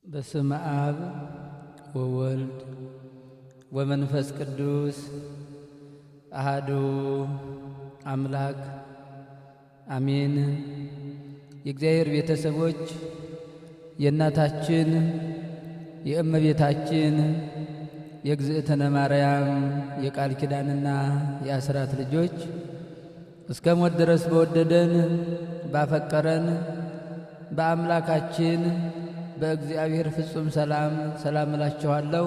በስመ አብ ወወልድ ወመንፈስ ቅዱስ አሐዱ አምላክ አሜን። የእግዚአብሔር ቤተሰቦች የእናታችን የእመቤታችን የእግዝእትነ ማርያም የቃል ኪዳንና የአስራት ልጆች እስከ ሞት ድረስ በወደደን ባፈቀረን በአምላካችን በእግዚአብሔር ፍጹም ሰላም እላችኋለሁ።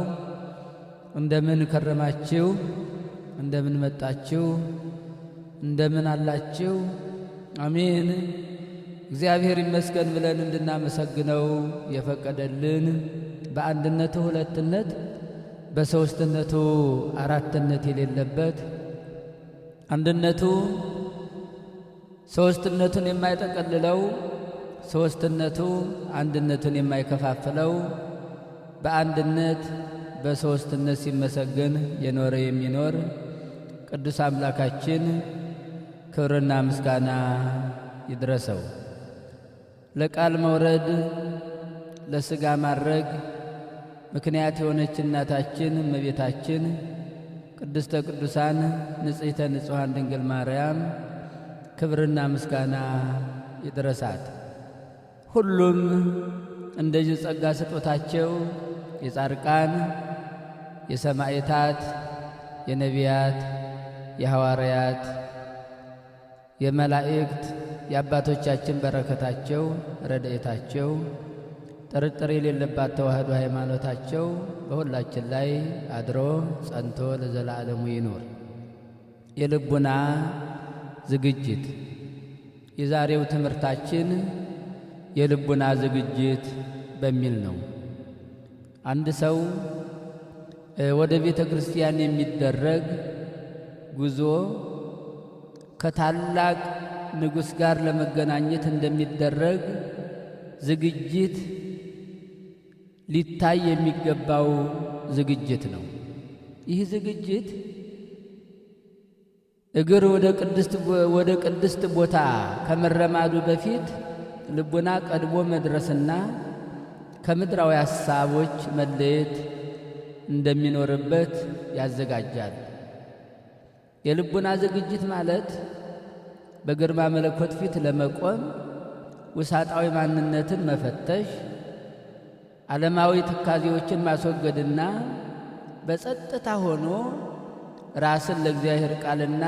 እንደምን ከረማችሁ? እንደምን መጣችሁ? እንደምን አላችሁ? አሜን። እግዚአብሔር ይመስገን ብለን እንድናመሰግነው የፈቀደልን በአንድነቱ ሁለትነት በሦስትነቱ አራትነት የሌለበት አንድነቱ ሦስትነቱን የማይጠቀልለው ሦስትነቱ አንድነቱን የማይከፋፍለው በአንድነት በሦስትነት ሲመሰገን የኖረ የሚኖር ቅዱስ አምላካችን ክብርና ምስጋና ይድረሰው። ለቃል መውረድ ለሥጋ ማድረግ ምክንያት የሆነች እናታችን እመቤታችን ቅድስተ ቅዱሳን ንጽሕተ ንጹሐን ድንግል ማርያም ክብርና ምስጋና ይድረሳት። ሁሉም እንደዚህ ጸጋ ስጦታቸው የጻድቃን፣ የሰማዕታት፣ የነቢያት፣ የሐዋርያት፣ የመላእክት የአባቶቻችን በረከታቸው ረድኤታቸው ጥርጥር የሌለባት ተዋህዶ ሃይማኖታቸው በሁላችን ላይ አድሮ ጸንቶ ለዘላለሙ ይኖር። የልቡና ዝግጅት የዛሬው ትምህርታችን የልቡና ዝግጅት በሚል ነው። አንድ ሰው ወደ ቤተ ክርስቲያን የሚደረግ ጉዞ ከታላቅ ንጉሥ ጋር ለመገናኘት እንደሚደረግ ዝግጅት ሊታይ የሚገባው ዝግጅት ነው። ይህ ዝግጅት እግር ወደ ቅድስት ቦታ ከመረማዱ በፊት ልቡና ቀድሞ መድረስና ከምድራዊ ሐሳቦች መለየት እንደሚኖርበት ያዘጋጃል። የልቡና ዝግጅት ማለት በግርማ መለኮት ፊት ለመቆም ውሳጣዊ ማንነትን መፈተሽ፣ ዓለማዊ ትካዜዎችን ማስወገድና በጸጥታ ሆኖ ራስን ለእግዚአብሔር ቃልና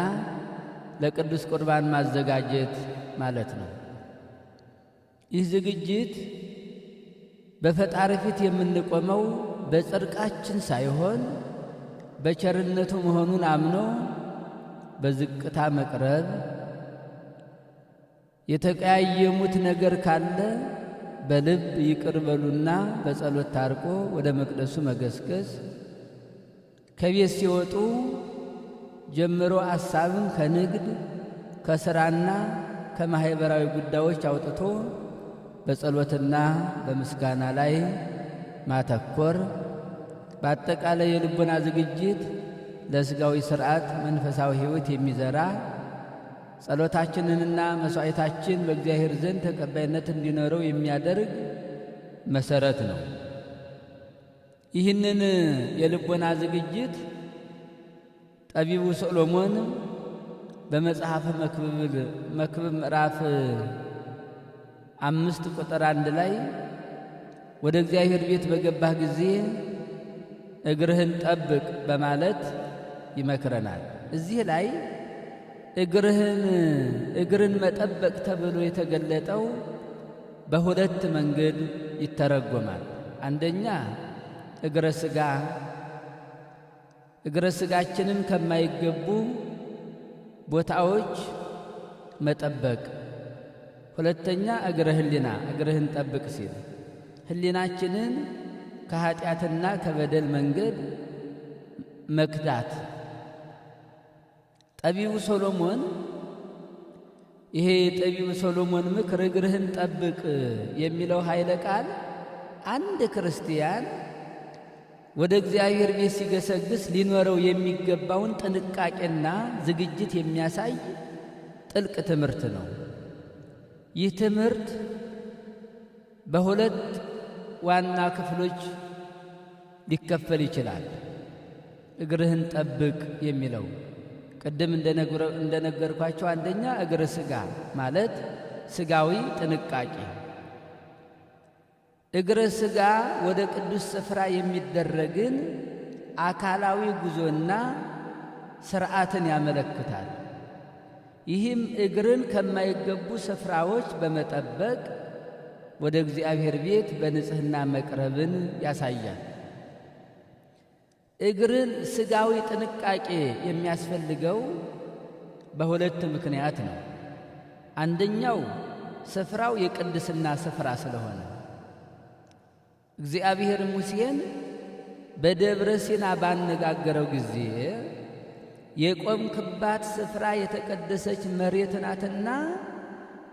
ለቅዱስ ቁርባን ማዘጋጀት ማለት ነው። ይህ ዝግጅት በፈጣሪ ፊት የምንቆመው በጽድቃችን ሳይሆን በቸርነቱ መሆኑን አምኖ በዝቅታ መቅረብ፣ የተቀያየሙት ነገር ካለ በልብ ይቅር በሉና በጸሎት ታርቆ ወደ መቅደሱ መገስገስ፣ ከቤት ሲወጡ ጀምሮ ሐሳብን ከንግድ ከሥራና ከማኅበራዊ ጉዳዮች አውጥቶ በጸሎትና በምስጋና ላይ ማተኮር፣ በአጠቃላይ የልቡና ዝግጅት ለሥጋዊ ሥርዓት መንፈሳዊ ሕይወት የሚዘራ ጸሎታችንንና መሥዋዕታችን በእግዚአብሔር ዘንድ ተቀባይነት እንዲኖረው የሚያደርግ መሠረት ነው። ይህንን የልቡና ዝግጅት ጠቢቡ ሰሎሞን በመጽሐፈ መክብብ ምዕራፍ 5 ቁጥር 1 ላይ ወደ እግዚአብሔር ቤት በገባህ ጊዜ እግርህን ጠብቅ በማለት ይመክረናል። እዚህ ላይ እግርን መጠበቅ ተብሎ የተገለጠው በሁለት መንገድ ይተረጎማል። አንደኛ እግረ ሥጋችንን ከማይገቡ ቦታዎች መጠበቅ። ሁለተኛ እግርህን ጠብቅ ሲል ሕሊናችንን ከኀጢአትና ከበደል መንገድ መክዳት። ጠቢቡ ሰሎሞን ይሄ የጠቢቡ ሰሎሞን ምክር እግርህን ጠብቅ የሚለው ኃይለ ቃል አንድ ክርስቲያን ወደ እግዚአብሔር ቤት ሲገሰግስ ሊኖረው የሚገባውን ጥንቃቄና ዝግጅት የሚያሳይ ጥልቅ ትምህርት ነው። ይህ ትምህርት በሁለት ዋና ክፍሎች ሊከፈል ይችላል። እግርህን ጠብቅ የሚለው ቅድም እንደነገርኳቸው አንደኛ እግረ ሥጋ ማለት ሥጋዊ ጥንቃቄ፣ እግረ ሥጋ ወደ ቅዱስ ስፍራ የሚደረግን አካላዊ ጉዞና ሥርዓትን ያመለክታል። ይህም እግርን ከማይገቡ ስፍራዎች በመጠበቅ ወደ እግዚአብሔር ቤት በንጽሕና መቅረብን ያሳያል። እግርን ሥጋዊ ጥንቃቄ የሚያስፈልገው በሁለት ምክንያት ነው። አንደኛው ስፍራው የቅድስና ስፍራ ስለሆነ እግዚአብሔር ሙሴን በደብረ ሲና ባነጋገረው ጊዜ የቆምክባት ስፍራ የተቀደሰች መሬት ናትና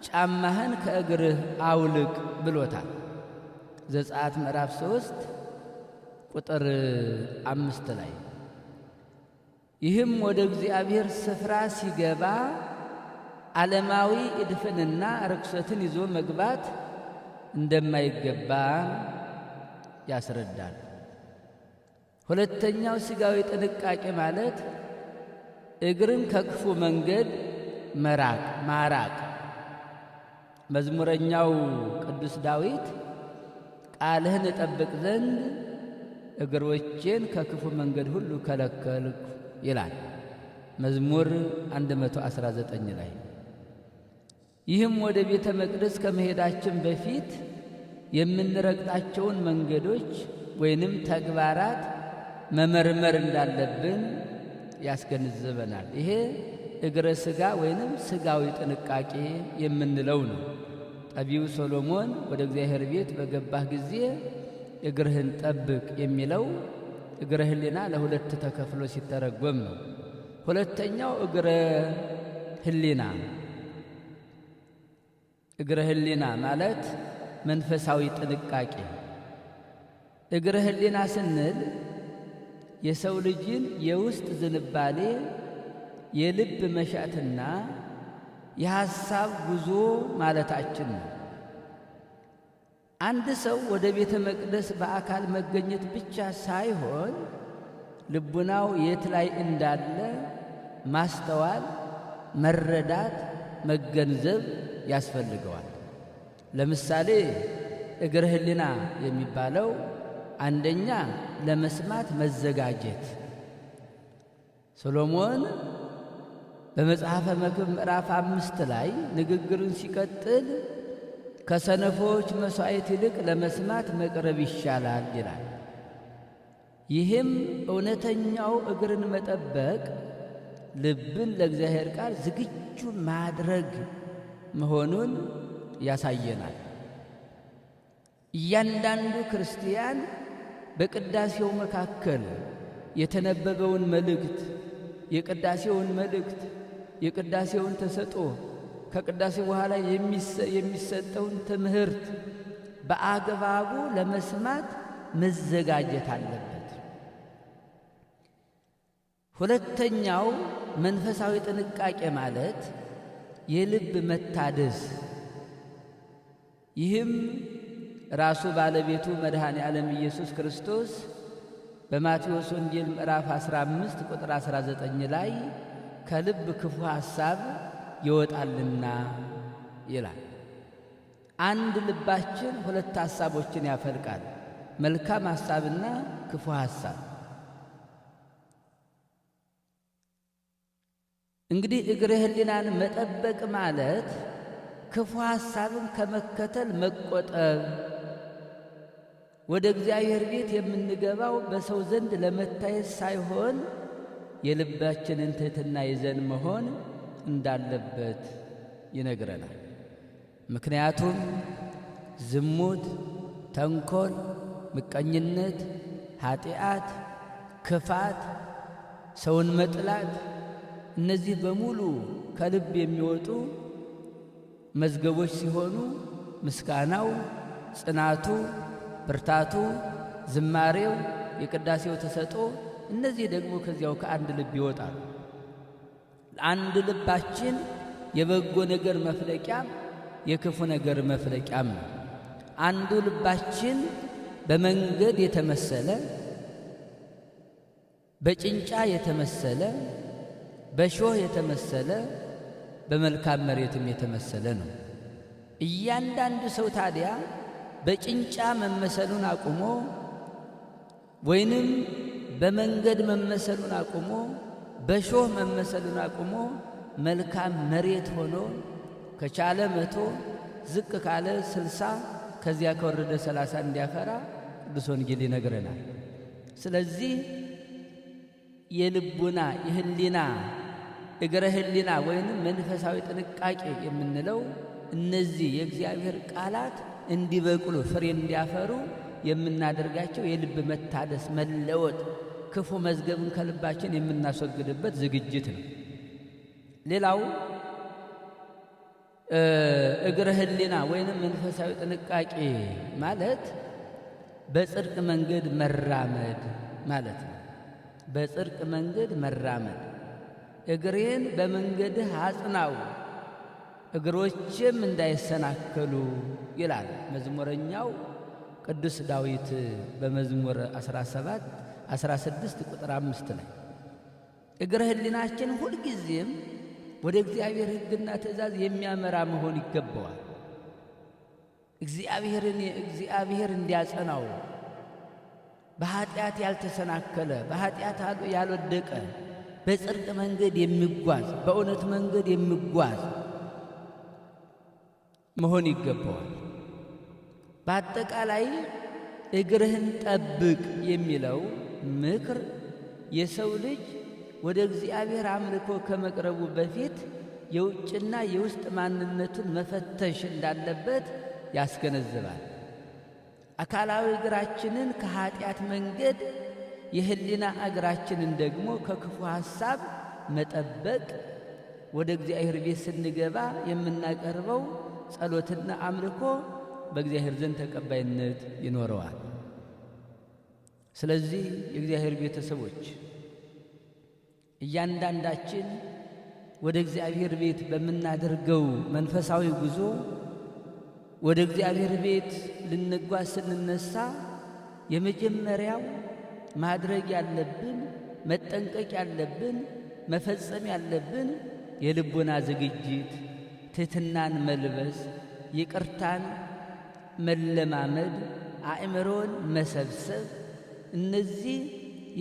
ጫማህን ከእግርህ አውልቅ ብሎታል። ዘጸአት ምዕራፍ 3 ቁጥር 5 ላይ። ይህም ወደ እግዚአብሔር ስፍራ ሲገባ ዓለማዊ እድፍንና ርኩሰትን ይዞ መግባት እንደማይገባ ያስረዳል። ሁለተኛው ሥጋዊ ጥንቃቄ ማለት እግርን ከክፉ መንገድ ማራቅ። መዝሙረኛው ቅዱስ ዳዊት ቃልህን እጠብቅ ዘንድ እግሮቼን ከክፉ መንገድ ሁሉ ከለከልኩ ይላል መዝሙር 119 ላይ። ይህም ወደ ቤተ መቅደስ ከመሄዳችን በፊት የምንረግጣቸውን መንገዶች ወይንም ተግባራት መመርመር እንዳለብን ያስገነዝበናል። ይሄ እግረ ሥጋ ወይንም ሥጋዊ ጥንቃቄ የምንለው ነው። ጠቢቡ ሶሎሞን ወደ እግዚአብሔር ቤት በገባህ ጊዜ እግርህን ጠብቅ የሚለው እግረ ሕሊና ለሁለት ተከፍሎ ሲተረጎም ነው። ሁለተኛው እግረ ሕሊና ማለት መንፈሳዊ ጥንቃቄ። እግረ ሕሊና ስንል የሰው ልጅን የውስጥ ዝንባሌ፣ የልብ መሻትና የሐሳብ ጉዞ ማለታችን ነው። አንድ ሰው ወደ ቤተ መቅደስ በአካል መገኘት ብቻ ሳይሆን ልቡናው የት ላይ እንዳለ ማስተዋል፣ መረዳት፣ መገንዘብ ያስፈልገዋል። ለምሳሌ እግረ ሕሊና የሚባለው አንደኛ ለመስማት መዘጋጀት። ሶሎሞን በመጽሐፈ መክብብ ምዕራፍ 5 ላይ ንግግሩን ሲቀጥል ከሰነፎች መሥዋዕት ይልቅ ለመስማት መቅረብ ይሻላል ይላል። ይህም እውነተኛው እግርን መጠበቅ ልብን ለእግዚአብሔር ቃል ዝግጁ ማድረግ መሆኑን ያሳየናል። እያንዳንዱ ክርስቲያን በቅዳሴው መካከል የተነበበውን መልእክት፣ የቅዳሴውን ተሰጥኦ፣ ከቅዳሴ በኋላ የሚሰጠውን ትምህርት በአግባቡ ለመስማት መዘጋጀት አለበት። ሁለተኛው መንፈሳዊ ጥንቃቄ ማለት የልብ መታደስ። ይህም ራሱ ባለቤቱ መድኃኔ ዓለም ኢየሱስ ክርስቶስ በማቴዎስ ወንጌል ምዕራፍ 15 ቁጥር 19 ላይ ከልብ ክፉ ሐሳብ ይወጣልና ይላል። አንድ ልባችን ሁለት ሐሳቦችን ያፈልቃል፣ መልካም ሐሳብና ክፉ ሐሳብ። እንግዲህ እግረ ሕሊናን መጠበቅ ማለት ክፉ ሐሳብን ከመከተል መቆጠብ፣ ወደ እግዚአብሔር ቤት የምንገባው በሰው ዘንድ ለመታየት ሳይሆን የልባችንን ትሕትና ይዘን መሆን እንዳለበት ይነግረናል። ምክንያቱም ዝሙት፣ ተንኮል፣ ምቀኝነት፣ ኃጢአት፣ ክፋት፣ ሰውን መጥላት እነዚህ በሙሉ ከልብ የሚወጡ መዝገቦች ሲሆኑ ምስጋናው፣ ጽናቱ፣ ብርታቱ፣ ዝማሬው፣ የቅዳሴው ተሰጥኦ እነዚህ ደግሞ ከዚያው ከአንድ ልብ ይወጣሉ። አንድ ልባችን የበጎ ነገር መፍለቂያም የክፉ ነገር መፍለቂያም ነው። አንዱ ልባችን በመንገድ የተመሰለ፣ በጭንጫ የተመሰለ፣ በሾህ የተመሰለ፣ በመልካም መሬትም የተመሰለ ነው። እያንዳንዱ ሰው ታዲያ በጭንጫ መመሰሉን አቁሞ ወይንም በመንገድ መመሰሉን አቁሞ በሾህ መመሰሉን አቁሞ መልካም መሬት ሆኖ ከቻለ 100 ዝቅ ካለ 60 ከዚያ ከወረደ 30 እንዲያፈራ ቅዱስ ወንጌል ይነግረናል። ስለዚህ የልቡና የህሊና እግረ ህሊና ወይንም መንፈሳዊ ጥንቃቄ የምንለው እነዚህ የእግዚአብሔር ቃላት እንዲበቅሉ ፍሬ እንዲያፈሩ የምናደርጋቸው የልብ መታደስ መለወጥ፣ ክፉ መዝገብን ከልባችን የምናስወግድበት ዝግጅት ነው። ሌላው እግረ ህሊና ወይንም መንፈሳዊ ጥንቃቄ ማለት በጽድቅ መንገድ መራመድ ማለት ነው። በጽድቅ መንገድ መራመድ፣ እግሬን በመንገድህ አጽናው እግሮችም እንዳይሰናከሉ ይላል መዝሙረኛው ቅዱስ ዳዊት በመዝሙር 16 ቁጥር 5 ላይ። እግረ ህሊናችን ሁልጊዜም ወደ እግዚአብሔር ሕግና ትእዛዝ የሚያመራ መሆን ይገባዋል። እግዚአብሔር እንዲያጸናው፣ በኃጢአት ያልተሰናከለ፣ በኃጢአት ያልወደቀ፣ በጽድቅ መንገድ የሚጓዝ፣ በእውነት መንገድ የሚጓዝ መሆን ይገባዋል። በአጠቃላይ እግርህን ጠብቅ የሚለው ምክር የሰው ልጅ ወደ እግዚአብሔር አምልኮ ከመቅረቡ በፊት የውጭና የውስጥ ማንነቱን መፈተሽ እንዳለበት ያስገነዝባል። አካላዊ እግራችንን ከኃጢአት መንገድ፣ የህሊና እግራችንን ደግሞ ከክፉ ሐሳብ መጠበቅ፣ ወደ እግዚአብሔር ቤት ስንገባ የምናቀርበው ጸሎትና አምልኮ በእግዚአብሔር ዘንድ ተቀባይነት ይኖረዋል። ስለዚህ የእግዚአብሔር ቤተሰቦች እያንዳንዳችን ወደ እግዚአብሔር ቤት በምናደርገው መንፈሳዊ ጉዞ ወደ እግዚአብሔር ቤት ልንጓዝ ስንነሳ የመጀመሪያው ማድረግ ያለብን፣ መጠንቀቅ ያለብን፣ መፈጸም ያለብን የልቦና ዝግጅት፣ ትሕትናን መልበስ፣ ይቅርታን መለማመድ፣ አእምሮን መሰብሰብ፣ እነዚህ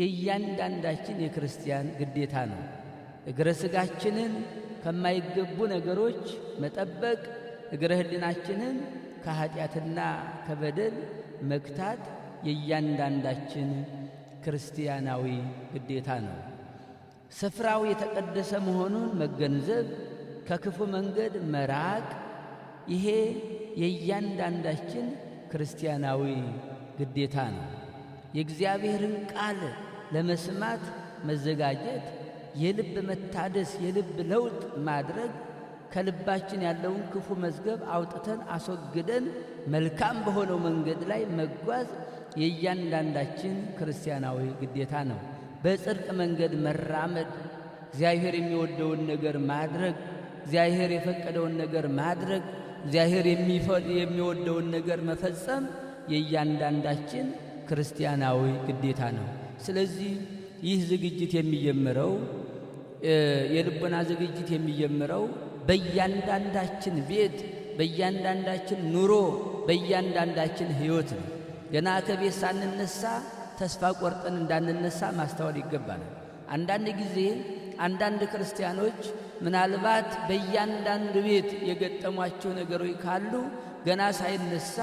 የእያንዳንዳችን የክርስቲያን ግዴታ ነው። እግረ ሥጋችንን ከማይገቡ ነገሮች መጠበቅ፣ እግረ ህሊናችንን ከኃጢአትና ከበደል መግታት የእያንዳንዳችን ክርስቲያናዊ ግዴታ ነው። ስፍራው የተቀደሰ መሆኑን መገንዘብ፣ ከክፉ መንገድ መራቅ፣ ይሄ የእያንዳንዳችን ክርስቲያናዊ ግዴታ ነው። የእግዚአብሔርን ቃል ለመስማት መዘጋጀት፣ የልብ መታደስ፣ የልብ ለውጥ ማድረግ፣ ከልባችን ያለውን ክፉ መዝገብ አውጥተን አስወግደን መልካም በሆነው መንገድ ላይ መጓዝ የእያንዳንዳችን ክርስቲያናዊ ግዴታ ነው። በጽድቅ መንገድ መራመድ፣ እግዚአብሔር የሚወደውን ነገር ማድረግ፣ እግዚአብሔር የፈቀደውን ነገር ማድረግ፣ እግዚአብሔር የሚወደውን ነገር መፈጸም የእያንዳንዳችን ክርስቲያናዊ ግዴታ ነው። ስለዚህ ይህ ዝግጅት የሚጀምረው የልቦና ዝግጅት የሚጀምረው በእያንዳንዳችን ቤት፣ በእያንዳንዳችን ኑሮ፣ በእያንዳንዳችን ሕይወት ነው። ገና ከቤት ሳንነሳ ተስፋ ቆርጠን እንዳንነሳ ማስተዋል ይገባናል። አንዳንድ ጊዜ አንዳንድ ክርስቲያኖች ምናልባት በእያንዳንዱ ቤት የገጠሟቸው ነገሮች ካሉ ገና ሳይነሳ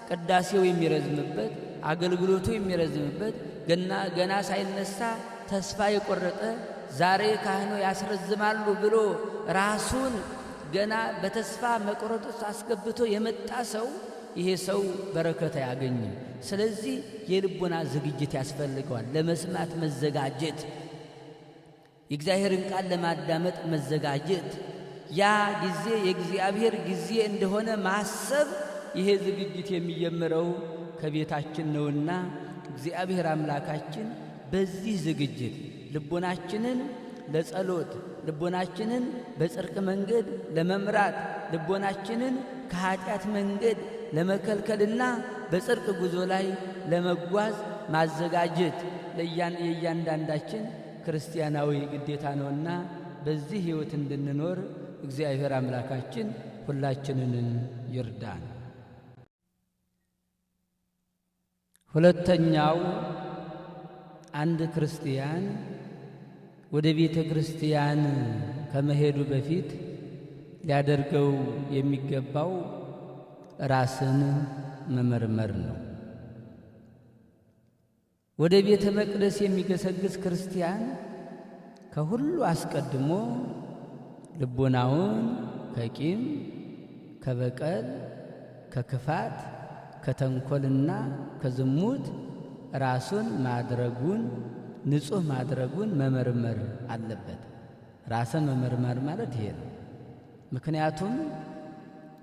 ቅዳሴው የሚረዝምበት፣ አገልግሎቱ የሚረዝምበት፣ ገና ሳይነሳ ተስፋ የቆረጠ ዛሬ ካህኑ ያስረዝማሉ ብሎ ራሱን ገና በተስፋ መቆረጥ አስገብቶ የመጣ ሰው ይሄ ሰው በረከት አያገኝም። ስለዚህ የልቦና ዝግጅት ያስፈልገዋል። ለመስማት መዘጋጀት፣ የእግዚአብሔርን ቃል ለማዳመጥ መዘጋጀት፣ ያ ጊዜ የእግዚአብሔር ጊዜ እንደሆነ ማሰብ። ይሄ ዝግጅት የሚጀምረው ከቤታችን ነውና እግዚአብሔር አምላካችን በዚህ ዝግጅት ልቦናችንን ለጸሎት፣ ልቦናችንን በጽድቅ መንገድ ለመምራት፣ ልቦናችንን ከኃጢአት መንገድ ለመከልከልና በጽድቅ ጉዞ ላይ ለመጓዝ ማዘጋጀት የእያንዳንዳችን ክርስቲያናዊ ግዴታ ነውና በዚህ ሕይወት እንድንኖር እግዚአብሔር አምላካችን ሁላችንን ይርዳን። ሁለተኛው አንድ ክርስቲያን ወደ ቤተ ክርስቲያን ከመሄዱ በፊት ሊያደርገው የሚገባው ራስን መመርመር ነው። ወደ ቤተ መቅደስ የሚገሰግስ ክርስቲያን ከሁሉ አስቀድሞ ልቦናውን ከቂም፣ ከበቀል፣ ከክፋት፣ ከተንኮልና ከዝሙት ራሱን ንጹሕ ማድረጉን መመርመር አለበት። ራስን መመርመር ማለት ይሄ ነው። ምክንያቱም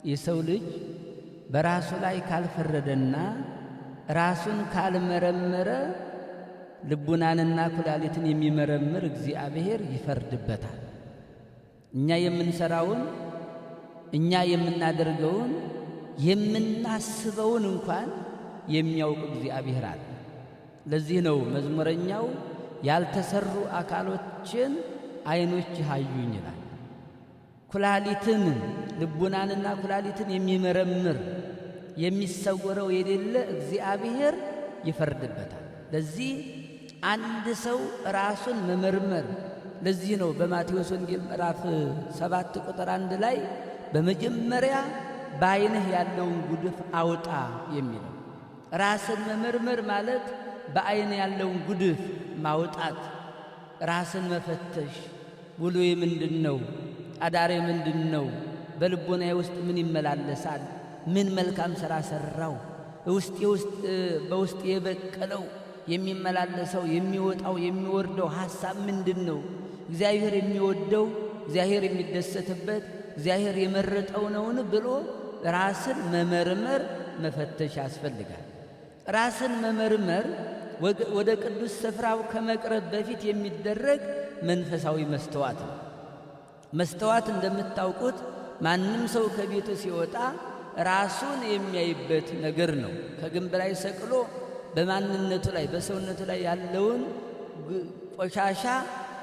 የሰው ልጅ በራሱ ላይ ካልፈረደና ራሱን ካልመረመረ ልቡናንና ኩላሊትን የሚመረምር እግዚአብሔር ይፈርድበታል። እኛ የምንሰራውን፣ እኛ የምናደርገውን፣ የምናስበውን እንኳን የሚያውቅ እግዚአብሔር አለ። ለዚህ ነው መዝሙረኛው ያልተሰሩ አካሎችን ዓይኖች አዩኝ ይላል። ኩላሊትን፣ ልቡናንና ኩላሊትን የሚመረምር የሚሰወረው የሌለ እግዚአብሔር ይፈርድበታል። ለዚህ አንድ ሰው ራሱን መመርመር። ለዚህ ነው በማቴዎስ ወንጌል ምዕራፍ 7 ቁጥር 1 ላይ በመጀመሪያ በዓይንህ ያለውን ጉድፍ አውጣ የሚለው። ራስን መመርመር ማለት በዓይን ያለውን ጉድፍ ማውጣት፣ ራስን መፈተሽ። ውሎዬ ምንድን ነው? አዳሬ ምንድን ነው? በልቦናዬ ውስጥ ምን ይመላለሳል? ምን መልካም ሥራ ሠራው? በውስጥ የበቀለው የሚመላለሰው የሚወጣው የሚወርደው ሐሳብ ምንድን ነው? እግዚአብሔር የሚወደው፣ እግዚአብሔር የሚደሰትበት፣ እግዚአብሔር የመረጠው ነውን ብሎ ራስን መመርመር መፈተሽ ያስፈልጋል። ራስን መመርመር ወደ ቅዱስ ስፍራው ከመቅረብ በፊት የሚደረግ መንፈሳዊ መስተዋት ነው። መስተዋት እንደምታውቁት ማንም ሰው ከቤቱ ሲወጣ ራሱን የሚያይበት ነገር ነው። ከግንብ ላይ ሰቅሎ በማንነቱ ላይ በሰውነቱ ላይ ያለውን ቆሻሻ፣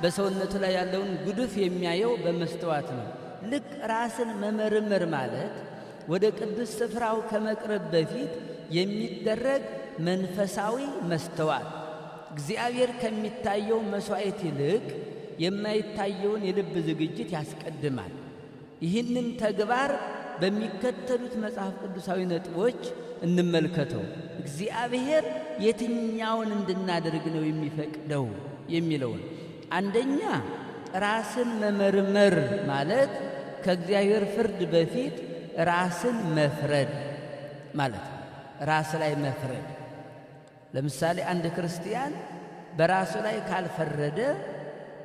በሰውነቱ ላይ ያለውን ጉድፍ የሚያየው በመስተዋት ነው። ልክ ራስን መመርመር ማለት ወደ ቅዱስ ስፍራው ከመቅረብ በፊት የሚደረግ መንፈሳዊ መስተዋት፣ እግዚአብሔር ከሚታየው መሥዋዕት ይልቅ የማይታየውን የልብ ዝግጅት ያስቀድማል። ይህንን ተግባር በሚከተሉት መጽሐፍ ቅዱሳዊ ነጥቦች እንመልከተው። እግዚአብሔር የትኛውን እንድናደርግ ነው የሚፈቅደው የሚለውን። አንደኛ ራስን መመርመር ማለት ከእግዚአብሔር ፍርድ በፊት ራስን መፍረድ ማለት ነው። ራስ ላይ መፍረድ። ለምሳሌ አንድ ክርስቲያን በራሱ ላይ ካልፈረደ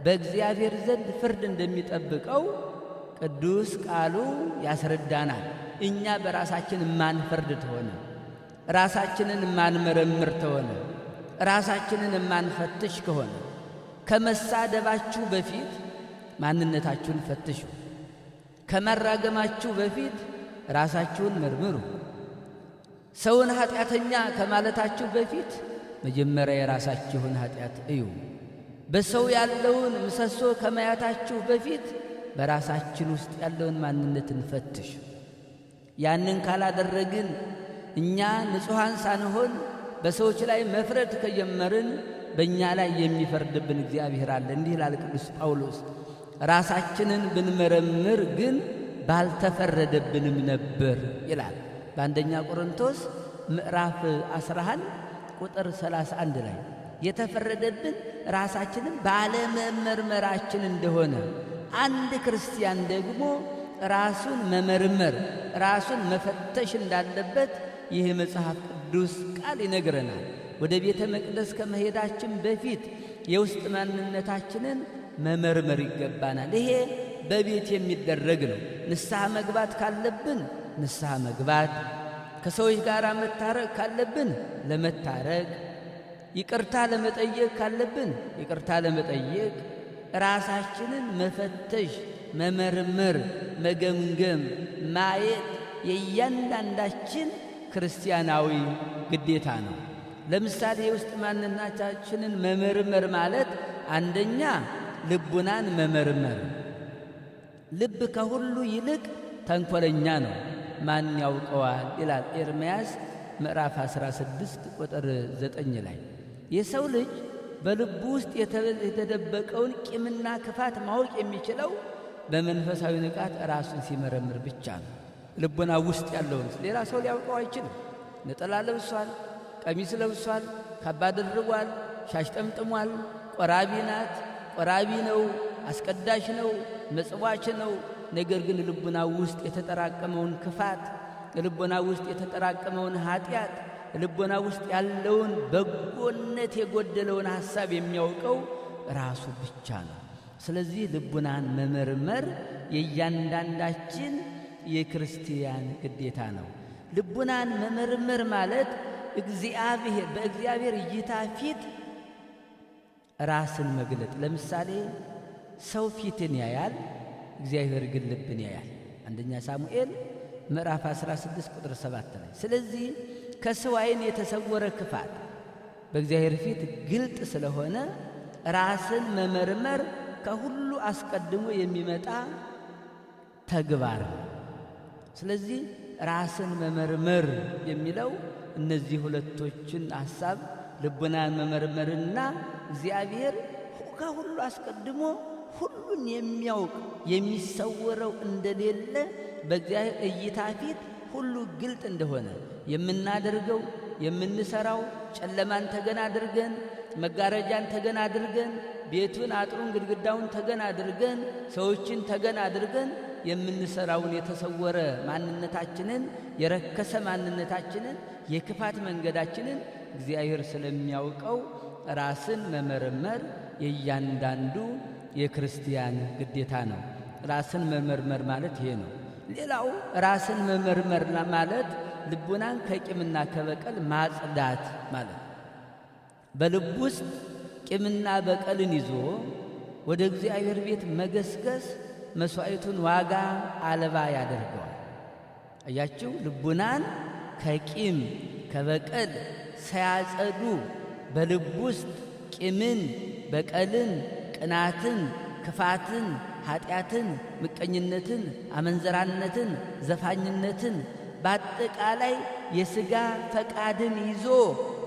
በእግዚአብሔር ዘንድ ፍርድ እንደሚጠብቀው ቅዱስ ቃሉ ያስረዳናል። እኛ በራሳችን ማንፈርድ ተሆነ፣ ራሳችንን ማንመረምር ተሆነ፣ ራሳችንን ማንፈትሽ ከሆነ ከመሳደባችሁ በፊት ማንነታችሁን ፈትሹ። ከመራገማችሁ በፊት ራሳችሁን መርምሩ። ሰውን ኃጢአተኛ ከማለታችሁ በፊት መጀመሪያ የራሳችሁን ኃጢአት እዩ። በሰው ያለውን ምሰሶ ከማያታችሁ በፊት በራሳችን ውስጥ ያለውን ማንነት እንፈትሽ። ያንን ካላደረግን እኛ ንጹሐን ሳንሆን በሰዎች ላይ መፍረድ ከጀመርን በእኛ ላይ የሚፈርድብን እግዚአብሔር አለ። እንዲህ ይላል ቅዱስ ጳውሎስ፣ ራሳችንን ብንመረምር ግን ባልተፈረደብንም ነበር ይላል በአንደኛ ቆሮንቶስ ምዕራፍ 11 ቁጥር 31 ላይ የተፈረደብን ራሳችንን ባለመመርመራችን እንደሆነ አንድ ክርስቲያን ደግሞ ራሱን መመርመር ራሱን መፈተሽ እንዳለበት ይህ መጽሐፍ ቅዱስ ቃል ይነግረናል። ወደ ቤተ መቅደስ ከመሄዳችን በፊት የውስጥ ማንነታችንን መመርመር ይገባናል። ይሄ በቤት የሚደረግ ነው። ንስሐ መግባት ካለብን ንስሐ መግባት፣ ከሰዎች ጋር መታረቅ ካለብን ለመታረቅ፣ ይቅርታ ለመጠየቅ ካለብን ይቅርታ ለመጠየቅ፣ ራሳችንን መፈተሽ፣ መመርመር፣ መገምገም፣ ማየት የእያንዳንዳችን ክርስቲያናዊ ግዴታ ነው። ለምሳሌ የውስጥ ማንነታችንን መመርመር ማለት አንደኛ ልቡናን መመርመር። ልብ ከሁሉ ይልቅ ተንኰለኛ ነው፣ ማን ያውቀዋል ይላል ኤርምያስ ምዕራፍ 16 ቁጥር 9 ላይ። የሰው ልጅ በልቡ ውስጥ የተደበቀውን ቂምና ክፋት ማወቅ የሚችለው በመንፈሳዊ ንቃት ራሱን ሲመረምር ብቻ ነው። ልቡና ውስጥ ያለውን ሌላ ሰው ሊያውቀው አይችልም። ነጠላ ለብሷል፣ ቀሚስ ለብሷል፣ ካባ ደርቧል፣ ሻሽ ጠምጥሟል፣ ቆራቢ ናት፣ ቆራቢ ነው፣ አስቀዳሽ ነው፣ መጽዋች ነው። ነገር ግን ልቡና ውስጥ የተጠራቀመውን ክፋት፣ ልቡና ውስጥ የተጠራቀመውን ኃጢአት፣ ልቡና ውስጥ ያለውን በጎነት የጎደለውን ሐሳብ የሚያውቀው ራሱ ብቻ ነው። ስለዚህ ልቡናን መመርመር የእያንዳንዳችን የክርስቲያን ግዴታ ነው። ልቡናን መመርመር ማለት በእግዚአብሔር እይታ ፊት ራስን መግለጥ። ለምሳሌ ሰው ፊትን ያያል፣ እግዚአብሔር ግን ልብን ያያል። አንደኛ ሳሙኤል ምዕራፍ 16 ቁጥር 7 ላይ። ስለዚህ ከሰው ዓይን የተሰወረ ክፋት በእግዚአብሔር ፊት ግልጥ ስለሆነ ራስን መመርመር ከሁሉ አስቀድሞ የሚመጣ ተግባር ነው። ስለዚህ ራስን መመርመር የሚለው እነዚህ ሁለቶችን ሐሳብ ልቡናን መመርመርና እግዚአብሔር ከሁሉ አስቀድሞ ሁሉን የሚያውቅ የሚሰወረው እንደሌለ በእግዚአብሔር እይታ ፊት ሁሉ ግልጥ እንደሆነ የምናደርገው የምንሰራው ጨለማን ተገን አድርገን መጋረጃን ተገን አድርገን ቤቱን አጥሩን ግድግዳውን ተገን አድርገን ሰዎችን ተገን አድርገን የምንሰራውን የተሰወረ ማንነታችንን የረከሰ ማንነታችንን የክፋት መንገዳችንን እግዚአብሔር ስለሚያውቀው ራስን መመርመር የእያንዳንዱ የክርስቲያን ግዴታ ነው። ራስን መመርመር ማለት ይሄ ነው። ሌላው ራስን መመርመር ማለት ልቡናን ከቂምና ከበቀል ማጽዳት ማለት። በልብ ውስጥ ቂምና በቀልን ይዞ ወደ እግዚአብሔር ቤት መገስገስ መሥዋዕቱን ዋጋ አልባ ያደርገዋል። አያችሁ፣ ልቡናን ከቂም ከበቀል ሳያጸዱ በልብ ውስጥ ቂምን፣ በቀልን፣ ቅናትን፣ ክፋትን፣ ኃጢአትን፣ ምቀኝነትን፣ አመንዘራነትን፣ ዘፋኝነትን በአጠቃላይ የሥጋ ፈቃድን ይዞ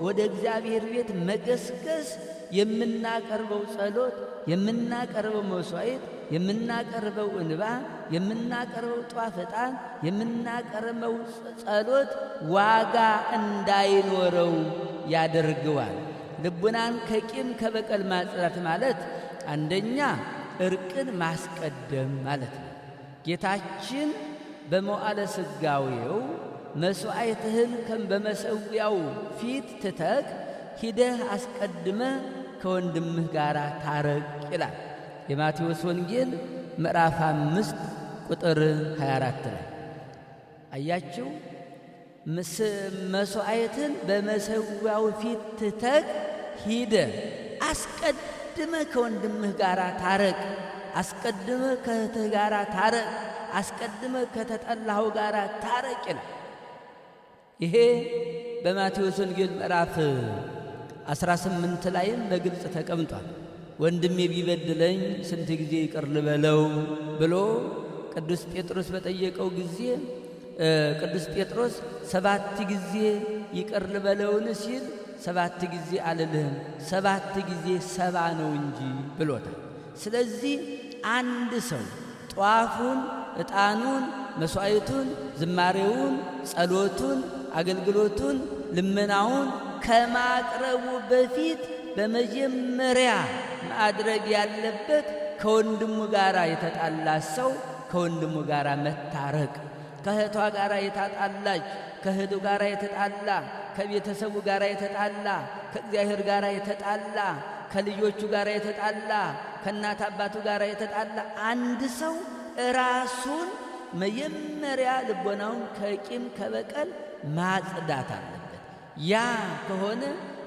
ወደ እግዚአብሔር ቤት መገስገስ የምናቀርበው ጸሎት፣ የምናቀርበው መሥዋዕት፣ የምናቀርበው እንባ፣ የምናቀርበው ጧፍ ዕጣን፣ የምናቀርበው ጸሎት ዋጋ እንዳይኖረው ያደርገዋል። ልቡናን ከቂም ከበቀል ማጽዳት ማለት አንደኛ እርቅን ማስቀደም ማለት ነው። ጌታችን በመዋዕለ ሥጋዌው መሥዋዕትህን በመሠዊያው ፊት ትተህ ሂደህ አስቀድመህ ከወንድምህ ጋር ታረቅ ይላል። የማቴዎስ ወንጌል ምዕራፍ 5 ቁጥር 24 ላይ አያችሁ። መሥዋዕትን በመሠዊያው ፊት ትተህ ሂደህ አስቀድመህ ከወንድምህ ጋር ታረቅ፣ አስቀድመህ ከእህትህ ጋር ታረቅ፣ አስቀድመህ ከተጠላኸው ጋር ታረቅ ይላል። ይሄ በማቴዎስ ወንጌል ምዕራፍ 18 ላይም በግልጽ ተቀምጧል። ወንድሜ ቢበድለኝ ስንት ጊዜ ይቅር ልበለው ብሎ ቅዱስ ጴጥሮስ በጠየቀው ጊዜ ቅዱስ ጴጥሮስ 7 ጊዜ ይቅር ልበለውን ሲል 7 ጊዜ አልልህም 7 ጊዜ 70 ነው እንጂ ብሎታል። ስለዚህ አንድ ሰው ጧፉን፣ ዕጣኑን፣ መሥዋዕቱን፣ ዝማሬውን፣ ጸሎቱን፣ አገልግሎቱን፣ ልመናውን ከማቅረቡ በፊት በመጀመሪያ ማድረግ ያለበት ከወንድሙ ጋር የተጣላ ሰው ከወንድሙ ጋር መታረቅ፣ ከእህቷ ጋር የተጣላች ከእህቱ ጋር የተጣላ፣ ከቤተሰቡ ጋር የተጣላ፣ ከእግዚአብሔር ጋር የተጣላ፣ ከልጆቹ ጋር የተጣላ፣ ከእናት አባቱ ጋር የተጣላ አንድ ሰው ራሱን መጀመሪያ ልቦናውን ከቂም ከበቀል ማጽዳት አለበት። ያ ከሆነ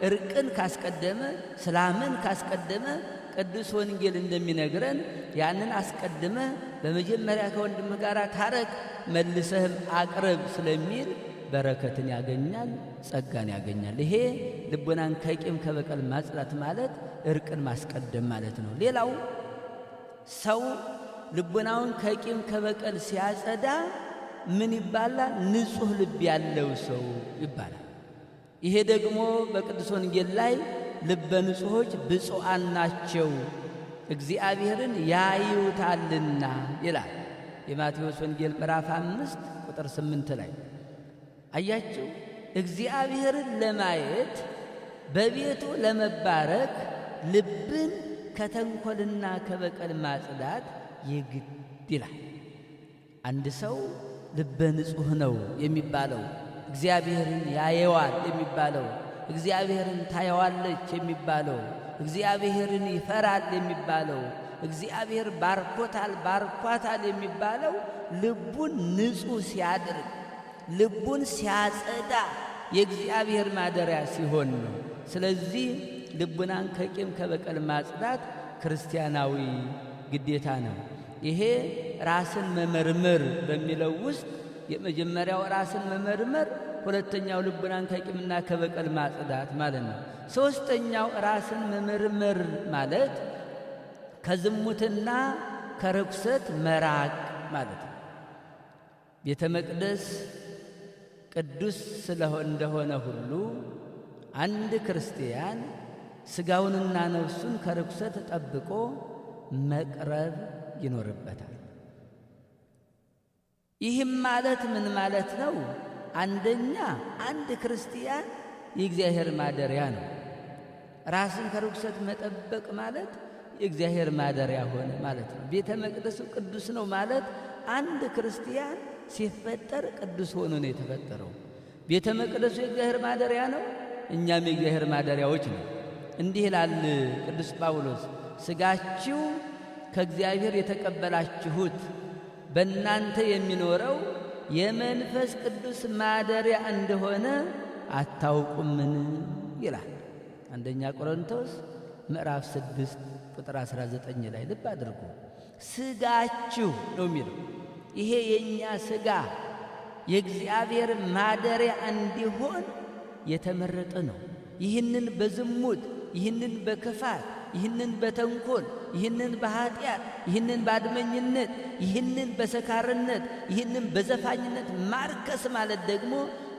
እርቅን ካስቀደመ፣ ሰላምን ካስቀደመ ቅዱስ ወንጌል እንደሚነግረን ያንን አስቀድመ በመጀመሪያ ከወንድምህ ጋር ታረቅ መልሰህም አቅርብ ስለሚል በረከትን ያገኛል፣ ጸጋን ያገኛል። ይሄ ልቡናን ከቂም ከበቀል ማጽዳት ማለት እርቅን ማስቀደም ማለት ነው። ሌላው ሰው ልቡናውን ከቂም ከበቀል ሲያጸዳ ምን ይባላል? ንጹሕ ልብ ያለው ሰው ይባላል። ይሄ ደግሞ በቅዱስ ወንጌል ላይ ልበ ንጹሖች ብፁዓን ናቸው እግዚአብሔርን ያዩታልና ይላል። የማቴዎስ ወንጌል ምዕራፍ 5 ቁጥር 8 ላይ አያችሁ። እግዚአብሔርን ለማየት በቤቱ ለመባረክ ልብን ከተንኰልና ከበቀል ማጽዳት የግድ ይላል። አንድ ሰው ልበ ንጹሕ ነው የሚባለው እግዚአብሔርን ያየዋል የሚባለው እግዚአብሔርን ታየዋለች የሚባለው እግዚአብሔርን ይፈራል የሚባለው እግዚአብሔር ባርኮታል ባርኳታል የሚባለው ልቡን ንጹሕ ሲያደርግ ልቡን ሲያጸዳ የእግዚአብሔር ማደሪያ ሲሆን ነው። ስለዚህ ልቡናን ከቂም ከበቀል ማጽዳት ክርስቲያናዊ ግዴታ ነው። ይሄ ራስን መመርመር በሚለው ውስጥ የመጀመሪያው ራስን መመርመር፣ ሁለተኛው ልቡናን ከቂምና ከበቀል ማጽዳት ማለት ነው። ሦስተኛው ራስን መመርመር ማለት ከዝሙትና ከርኩሰት መራቅ ማለት ነው። ቤተ መቅደስ ቅዱስ እንደሆነ ሁሉ አንድ ክርስቲያን ሥጋውንና ነፍሱን ከርኩሰት ጠብቆ መቅረብ ይኖርበታል። ይህም ማለት ምን ማለት ነው? አንደኛ አንድ ክርስቲያን የእግዚአብሔር ማደሪያ ነው። ራስን ከርኩሰት መጠበቅ ማለት የእግዚአብሔር ማደሪያ ሆነ ማለት ነው። ቤተ መቅደሱ ቅዱስ ነው ማለት አንድ ክርስቲያን ሲፈጠር ቅዱስ ሆኖ ነው የተፈጠረው። ቤተ መቅደሱ የእግዚአብሔር ማደሪያ ነው፣ እኛም የእግዚአብሔር ማደሪያዎች ነው። እንዲህ ይላል ቅዱስ ጳውሎስ፣ ሥጋችሁ ከእግዚአብሔር የተቀበላችሁት በእናንተ የሚኖረው የመንፈስ ቅዱስ ማደሪያ እንደሆነ አታውቁምን ይላል። አንደኛ ቆሮንቶስ ምዕራፍ 6 ቁጥር 19 ላይ ልብ አድርጉ። ሥጋችሁ ነው የሚለው። ይሄ የእኛ ሥጋ የእግዚአብሔር ማደሪያ እንዲሆን የተመረጠ ነው። ይህንን በዝሙት፣ ይህንን በክፋት፣ ይህንን በተንኰል፣ ይህንን በኀጢአት፣ ይህንን በአድመኝነት፣ ይህንን በሰካርነት፣ ይህንን በዘፋኝነት ማርከስ ማለት ደግሞ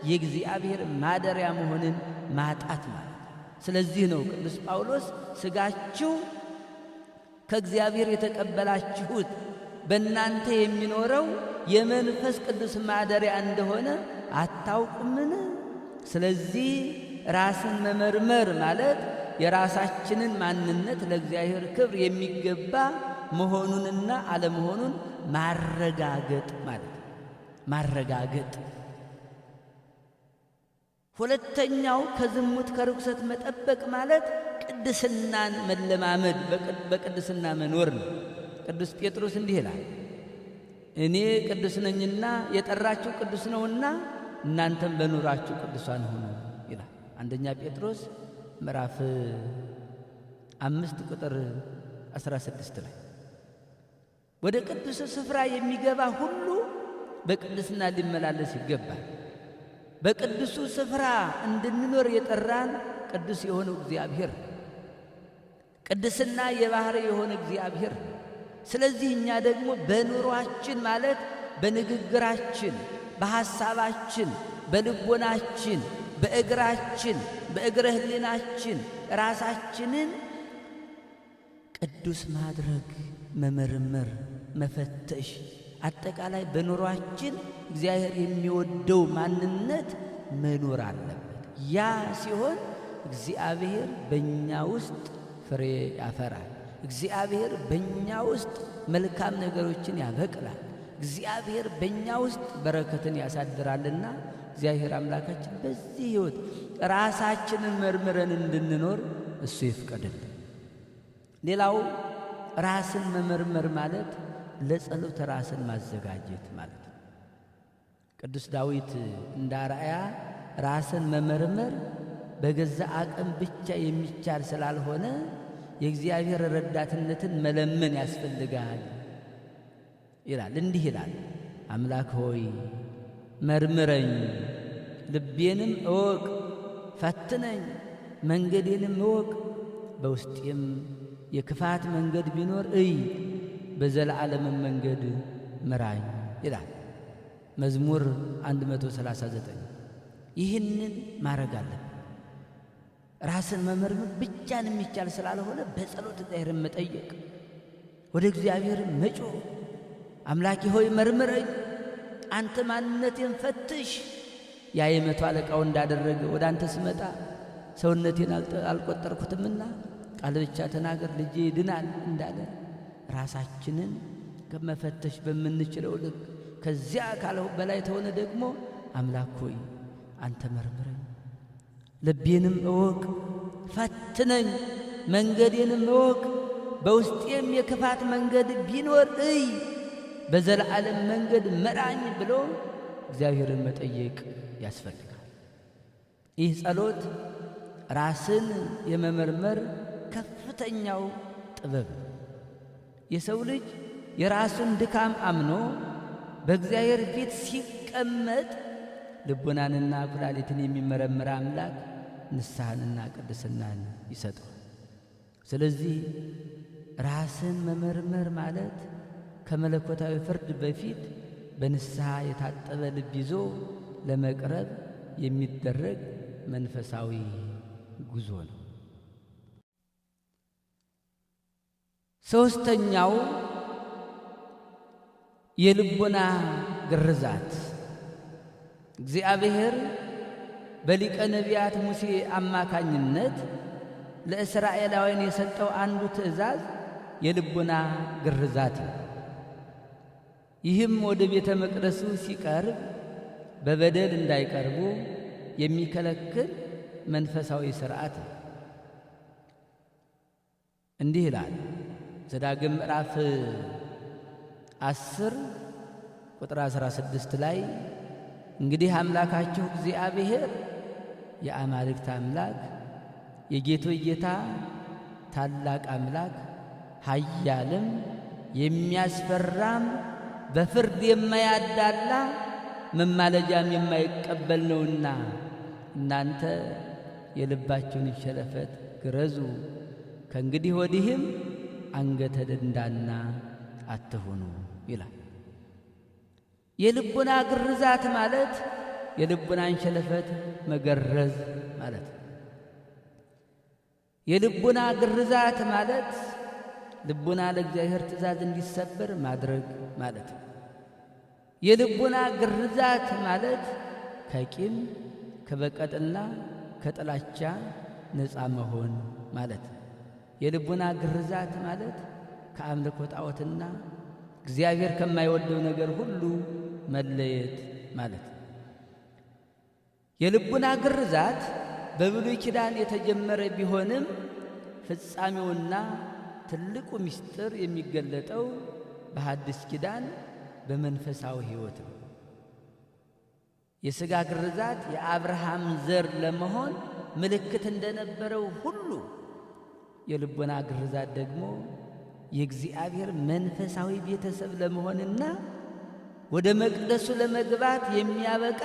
የእግዚአብሔር ማደሪያ መሆንን ማጣት ማለት። ስለዚህ ነው ቅዱስ ጳውሎስ ሥጋችሁ ከእግዚአብሔር የተቀበላችሁት በእናንተ የሚኖረው የመንፈስ ቅዱስ ማደሪያ እንደሆነ አታውቁምን? ስለዚህ ራስን መመርመር ማለት የራሳችንን ማንነት ለእግዚአብሔር ክብር የሚገባ መሆኑንና አለመሆኑን ማረጋገጥ ማለት ማረጋገጥ። ሁለተኛው ከዝሙት ከርኩሰት መጠበቅ ማለት ቅድስናን መለማመድ፣ በቅድስና መኖር ነው። ቅዱስ ጴጥሮስ እንዲህ ይላል፣ እኔ ቅዱስ ነኝና የጠራችሁ ቅዱስ ነውና እናንተም በኑራችሁ ቅዱሳን ሁኑ ይላል። አንደኛ ጴጥሮስ ምዕራፍ 5 ቁጥር 16 ላይ ወደ ቅዱስ ስፍራ የሚገባ ሁሉ በቅድስና ሊመላለስ ይገባል። በቅዱሱ ስፍራ እንድንኖር የጠራን ቅዱስ የሆነው እግዚአብሔር፣ ቅድስና የባህሪ የሆነ እግዚአብሔር። ስለዚህ እኛ ደግሞ በኑሯችን ማለት በንግግራችን፣ በሐሳባችን፣ በልቦናችን፣ በእግራችን፣ በእግረ ሕሊናችን ራሳችንን ቅዱስ ማድረግ፣ መመርመር፣ መፈተሽ፣ አጠቃላይ በኑሯችን እግዚአብሔር የሚወደው ማንነት መኖር አለበት። ያ ሲሆን እግዚአብሔር በእኛ ውስጥ ፍሬ ያፈራል። እግዚአብሔር በእኛ ውስጥ መልካም ነገሮችን ያበቅላል። እግዚአብሔር በእኛ ውስጥ በረከትን ያሳድራልና እግዚአብሔር አምላካችን በዚህ ሕይወት ራሳችንን መርምረን እንድንኖር እሱ ይፍቀድልን። ሌላው ራስን መመርመር ማለት ለጸሎት ራስን ማዘጋጀት ማለት ነው። ቅዱስ ዳዊት እንደ አርአያ ራስን መመርመር በገዛ አቅም ብቻ የሚቻል ስላልሆነ የእግዚአብሔር ረዳትነትን መለመን ያስፈልጋል ይላል። እንዲህ ይላል፣ አምላክ ሆይ መርምረኝ ልቤንም እወቅ፣ ፈትነኝ፣ መንገዴንም እወቅ፣ በውስጤም የክፋት መንገድ ቢኖር እይ፣ በዘላለምም መንገድ ምራኝ ይላል መዝሙር 139። ይህንን ማድረግ አለብን። ራስን መመርመር ብቻን የሚቻል ስላልሆነ በጸሎት እግዚአብሔርን መጠየቅ፣ ወደ እግዚአብሔር መጮህ፣ አምላኬ ሆይ መርምረኝ፣ አንተ ማንነቴን ፈትሽ። ያ የመቶ አለቃው እንዳደረገ ወደ አንተ ስመጣ ሰውነቴን አልቆጠርኩትምና ቃል ብቻ ተናገር ልጄ ይድናል እንዳለ ራሳችንን ከመፈተሽ በምንችለው ልክ ከዚያ ካለው በላይ ተሆነ ደግሞ አምላክ ሆይ አንተ መርምረኝ፣ ልቤንም እወቅ፣ ፈትነኝ፣ መንገዴንም እወቅ፣ በውስጤም የክፋት መንገድ ቢኖር እይ፣ በዘላለም መንገድ መራኝ ብሎ እግዚአብሔርን መጠየቅ ያስፈልጋል። ይህ ጸሎት ራስን የመመርመር ከፍተኛው ጥበብ። የሰው ልጅ የራሱን ድካም አምኖ በእግዚአብሔር ፊት ሲቀመጥ ልቡናንና ኩላሊትን የሚመረምር አምላክ ንስሐንና ቅድስናን ይሰጠዋል። ስለዚህ ራስን መመርመር ማለት ከመለኮታዊ ፍርድ በፊት በንስሐ የታጠበ ልብ ይዞ ለመቅረብ የሚደረግ መንፈሳዊ ጉዞ ነው። ሦስተኛው የልቡና ግርዛት። እግዚአብሔር በሊቀ ነቢያት ሙሴ አማካኝነት ለእስራኤላውያን የሰጠው አንዱ ትእዛዝ የልቡና ግርዛት ነው። ይህም ወደ ቤተ መቅደሱ ሲቀርብ በበደል እንዳይቀርቡ የሚከለክል መንፈሳዊ ሥርዓት ነው። እንዲህ ይላል ዘዳግም ምዕራፍ 10 ቁጥር 16 ላይ እንግዲህ አምላካችሁ እግዚአብሔር የአማልክት አምላክ የጌቶች ጌታ ታላቅ አምላክ ኃያልም የሚያስፈራም በፍርድ የማያዳላ መማለጃም የማይቀበል ነውና እናንተ የልባችሁን ሸለፈት ግረዙ፣ ከእንግዲህ ወዲህም አንገተ ደንዳና አትሁኑ ይላል። የልቡና ግርዛት ማለት የልቡናን ሸለፈት መገረዝ ማለት ነው። የልቡና ግርዛት ማለት ልቡና ለእግዚአብሔር ትእዛዝ እንዲሰበር ማድረግ ማለት ነው። የልቡና ግርዛት ማለት ከቂም ከበቀልና ከጥላቻ ነፃ መሆን ማለት ነው። የልቡና ግርዛት ማለት ከአምልኮ ጣዖትና እግዚአብሔር ከማይወደው ነገር ሁሉ መለየት ማለት ነው። የልቡና ግርዛት በብሉይ ኪዳን የተጀመረ ቢሆንም ፍጻሜውና ትልቁ ምስጢር የሚገለጠው በሐዲስ ኪዳን በመንፈሳዊ ሕይወት ነው። የሥጋ ግርዛት የአብርሃም ዘር ለመሆን ምልክት እንደነበረው ሁሉ የልቡና ግርዛት ደግሞ የእግዚአብሔር መንፈሳዊ ቤተሰብ ለመሆንና ወደ መቅደሱ ለመግባት የሚያበቃ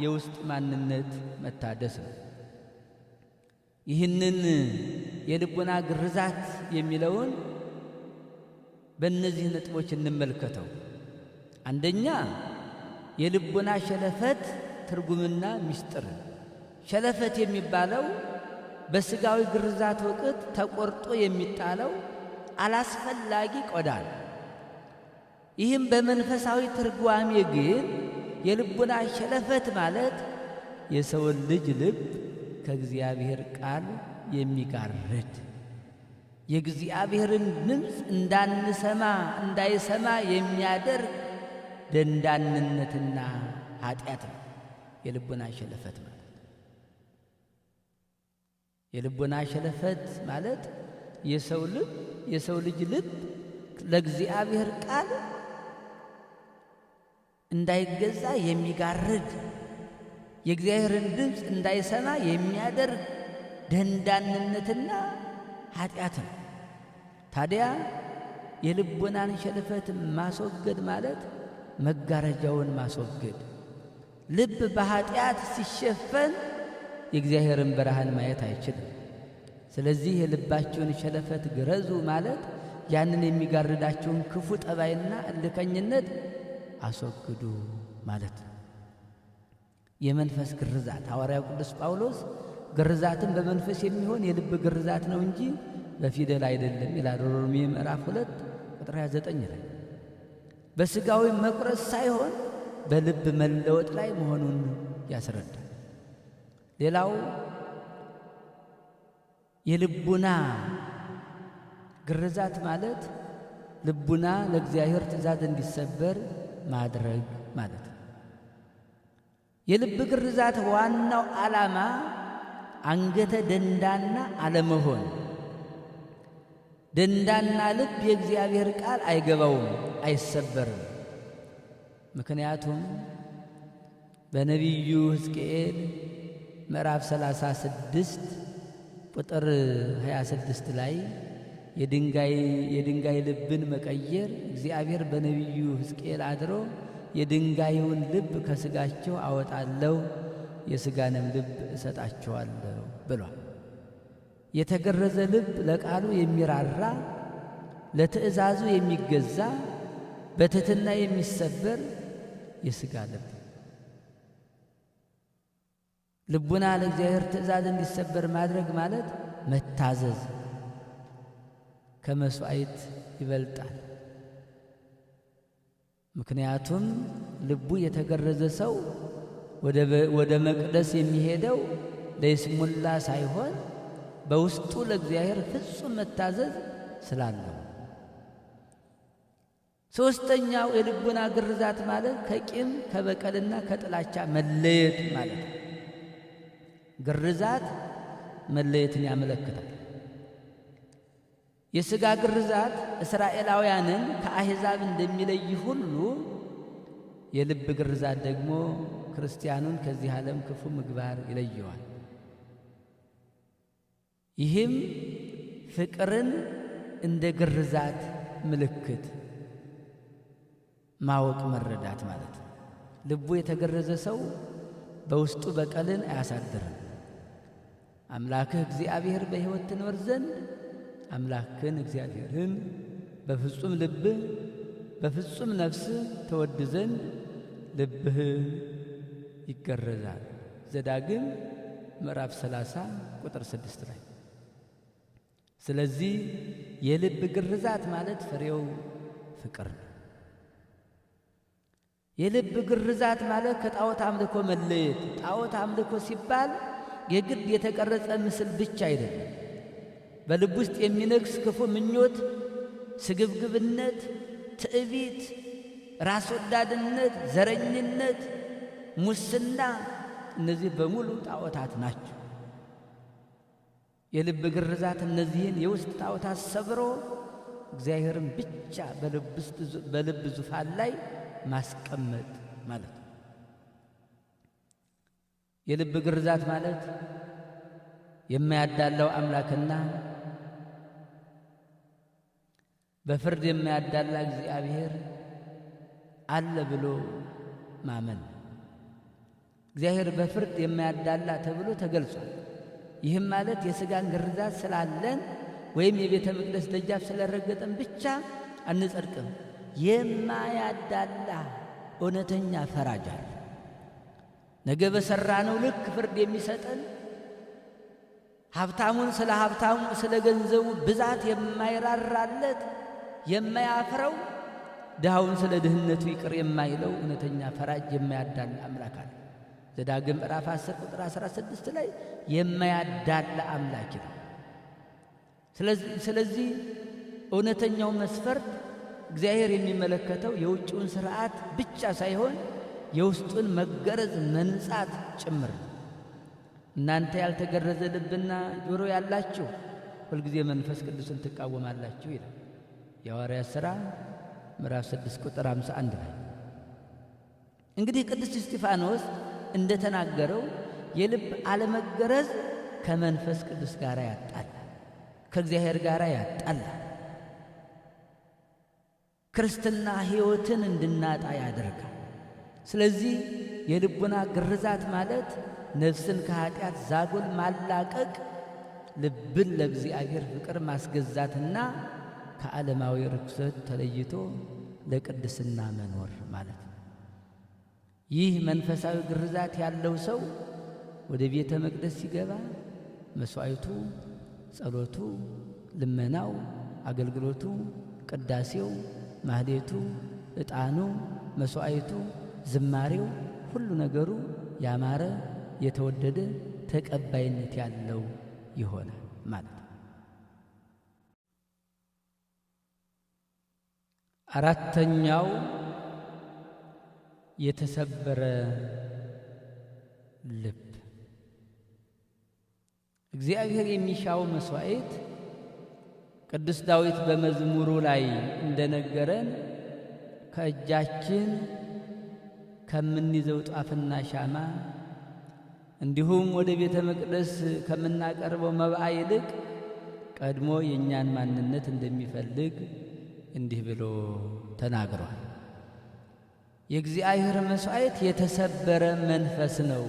የውስጥ ማንነት መታደስ ነው። ይህንን የልቡና ግርዛት የሚለውን በእነዚህ ነጥቦች እንመልከተው። አንደኛ የልቡና ሸለፈት ትርጉምና ምስጢር። ሸለፈት የሚባለው በሥጋዊ ግርዛት ወቅት ተቆርጦ የሚጣለው አላስፈላጊ ቆዳ ነው። ይህም በመንፈሳዊ ትርጓሜ ግን የልቡና ሸለፈት ማለት የሰውን ልጅ ልብ ከእግዚአብሔር ቃል የሚጋርድ የእግዚአብሔርን ድምፅ እንዳይሰማ የሚያደርግ ደንዳንነትና ኃጢአት ነው የልቡና ሸለፈት ማለት። የልቡና ሸለፈት ማለት የሰው ልጅ ልብ ለእግዚአብሔር ቃል እንዳይገዛ የሚጋርድ የእግዚአብሔርን ድምፅ እንዳይሰማ የሚያደርግ ደንዳንነትና ኃጢአት ነው። ታዲያ የልቡናን ሸለፈት ማስወገድ ማለት መጋረጃውን ማስወገድ፣ ልብ በኃጢአት ሲሸፈን የእግዚአብሔርን ብርሃን ማየት አይችልም። ስለዚህ የልባችሁን ሸለፈት ግረዙ ማለት ያንን የሚጋርዳችሁን ክፉ ጠባይና እልከኝነት አስወግዱ ማለት ነው። የመንፈስ ግርዛት ሐዋርያው ቅዱስ ጳውሎስ ግርዛትን በመንፈስ የሚሆን የልብ ግርዛት ነው እንጂ በፊደል አይደለም ይላል ሮሜ ምዕራፍ 2 ቁጥር 29 ላይ። በሥጋዊ መቁረስ ሳይሆን በልብ መለወጥ ላይ መሆኑን ያስረዳል። ሌላው የልቡና ግርዛት ማለት ልቡና ለእግዚአብሔር ትእዛዝ እንዲሰበር ማድረግ ማለት ነው። የልብ ግርዛት ዋናው ዓላማ አንገተ ደንዳና አለመሆን። ደንዳና ልብ የእግዚአብሔር ቃል አይገባውም፣ አይሰበርም። ምክንያቱም በነቢዩ ሕዝቅኤል ምዕራፍ 36 ቁጥር 26 ላይ የድንጋይ ልብን መቀየር እግዚአብሔር በነቢዩ ሕዝቅኤል አድሮ የድንጋዩን ልብ ከሥጋቸው አወጣለሁ የሥጋንም ልብ እሰጣቸዋለሁ ብሏል። የተገረዘ ልብ ለቃሉ የሚራራ ለትእዛዙ የሚገዛ በትሕትና የሚሰበር የሥጋ ልብ። ልቡና ለእግዚአብሔር ትእዛዝ እንዲሰበር ማድረግ ማለት መታዘዝ ከመሥዋዕት ይበልጣል። ምክንያቱም ልቡ የተገረዘ ሰው ወደ መቅደስ የሚሄደው ለይስሙላ ሳይሆን በውስጡ ለእግዚአብሔር ፍጹም መታዘዝ ስላለው። ሦስተኛው የልቡና ግርዛት ማለት ከቂም ከበቀልና ከጥላቻ መለየት ማለት ነው። ግርዛት መለየትን ያመለክታል። የሥጋ ግርዛት እስራኤላውያንን ከአሕዛብ እንደሚለይ ሁሉ የልብ ግርዛት ደግሞ ክርስቲያኑን ከዚህ ዓለም ክፉ ምግባር ይለየዋል። ይህም ፍቅርን እንደ ግርዛት ምልክት ማወቅ መረዳት ማለት ነው። ልቡ የተገረዘ ሰው በውስጡ በቀልን አያሳድርም። አምላክህ እግዚአብሔር በሕይወት ትኖር ዘንድ አምላክን እግዚአብሔርን በፍጹም ልብህ በፍጹም ነፍስህ ተወድ ዘንድ ልብህ ይገረዛል። ዘዳግም ምዕራፍ 30 ቁጥር 6 ላይ። ስለዚህ የልብ ግርዛት ማለት ፍሬው ፍቅር ነው። የልብ ግርዛት ማለት ከጣዖት አምልኮ መለየት። ጣዖት አምልኮ ሲባል የግድ የተቀረጸ ምስል ብቻ አይደለም። በልብ ውስጥ የሚነግስ ክፉ ምኞት፣ ስግብግብነት፣ ትዕቢት፣ ራስ ወዳድነት፣ ዘረኝነት፣ ሙስና፣ እነዚህ በሙሉ ጣዖታት ናቸው። የልብ ግርዛት እነዚህን የውስጥ ጣዖታት ሰብሮ እግዚአብሔርን ብቻ በልብ ዙፋን ላይ ማስቀመጥ ማለት ነው። የልብ ግርዛት ማለት የማያዳላው አምላክና በፍርድ የማያዳላ እግዚአብሔር አለ ብሎ ማመን። እግዚአብሔር በፍርድ የማያዳላ ተብሎ ተገልጿል። ይህም ማለት የሥጋን ግርዛት ስላለን ወይም የቤተ መቅደስ ደጃፍ ስለረገጠን ብቻ አንጸድቅም። የማያዳላ እውነተኛ ፈራጅ አለ። ነገ በሠራነው ልክ ፍርድ የሚሰጠን፣ ሀብታሙን ስለ ሀብታሙ ስለ ገንዘቡ ብዛት የማይራራለት የማያፍረው፣ ድሃውን ስለ ድህነቱ ይቅር የማይለው እውነተኛ ፈራጅ የማያዳላ አምላክ አለ። ዘዳግም ምዕራፍ 10 ቁጥር 16 ላይ የማያዳላ አምላክ ነው። ስለዚህ እውነተኛው መስፈርት እግዚአብሔር የሚመለከተው የውጭውን ሥርዓት ብቻ ሳይሆን የውስጡን መገረዝ መንጻት ጭምር ነው። እናንተ ያልተገረዘ ልብና ጆሮ ያላችሁ ሁልጊዜ መንፈስ ቅዱስን ትቃወማላችሁ ይላል የሐዋርያት ሥራ ምዕራፍ 6 ቁጥር 51 ላይ። እንግዲህ ቅዱስ እስጢፋኖስ እንደተናገረው የልብ አለመገረዝ ከመንፈስ ቅዱስ ጋር ያጣላል፣ ከእግዚአብሔር ጋር ያጣላል። ክርስትና ሕይወትን እንድናጣ ያደርጋል። ስለዚህ የልቡና ግርዛት ማለት ነፍስን ከኃጢአት ዛጎል ማላቀቅ፣ ልብን ለእግዚአብሔር ፍቅር ማስገዛትና ከዓለማዊ ርኩሰት ተለይቶ ለቅድስና መኖር ማለት ነው። ይህ መንፈሳዊ ግርዛት ያለው ሰው ወደ ቤተ መቅደስ ሲገባ መሥዋዕቱ፣ ጸሎቱ፣ ልመናው፣ አገልግሎቱ፣ ቅዳሴው፣ ማህሌቱ፣ ዕጣኑ፣ መሥዋዕቱ፣ ዝማሬው፣ ሁሉ ነገሩ ያማረ የተወደደ ተቀባይነት ያለው ይሆናል ማለት ነው። አራተኛው የተሰበረ ልብ። እግዚአብሔር የሚሻው መሥዋዕት ቅዱስ ዳዊት በመዝሙሩ ላይ እንደነገረን ከእጃችን ከምንይዘው ጧፍና ሻማ እንዲሁም ወደ ቤተ መቅደስ ከምናቀርበው መብዓ ይልቅ ቀድሞ የእኛን ማንነት እንደሚፈልግ እንዲህ ብሎ ተናግሯል። የእግዚአብሔር መሥዋዕት የተሰበረ መንፈስ ነው።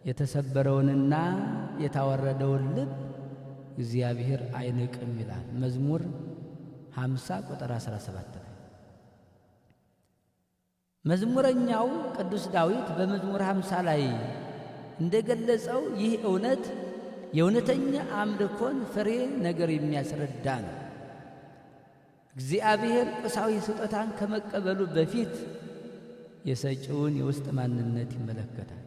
የተሰበረውንና የታወረደውን ልብ እግዚአብሔር አይንቅም ይላል መዝሙር 50 ቁጥር 17 ላይ። መዝሙረኛው ቅዱስ ዳዊት በመዝሙር 50 ላይ እንደገለጸው ይህ እውነት የእውነተኛ አምልኮን ፍሬ ነገር የሚያስረዳ ነው። እግዚአብሔር ቁሳዊ ስጦታን ከመቀበሉ በፊት የሰጪውን የውስጥ ማንነት ይመለከታል።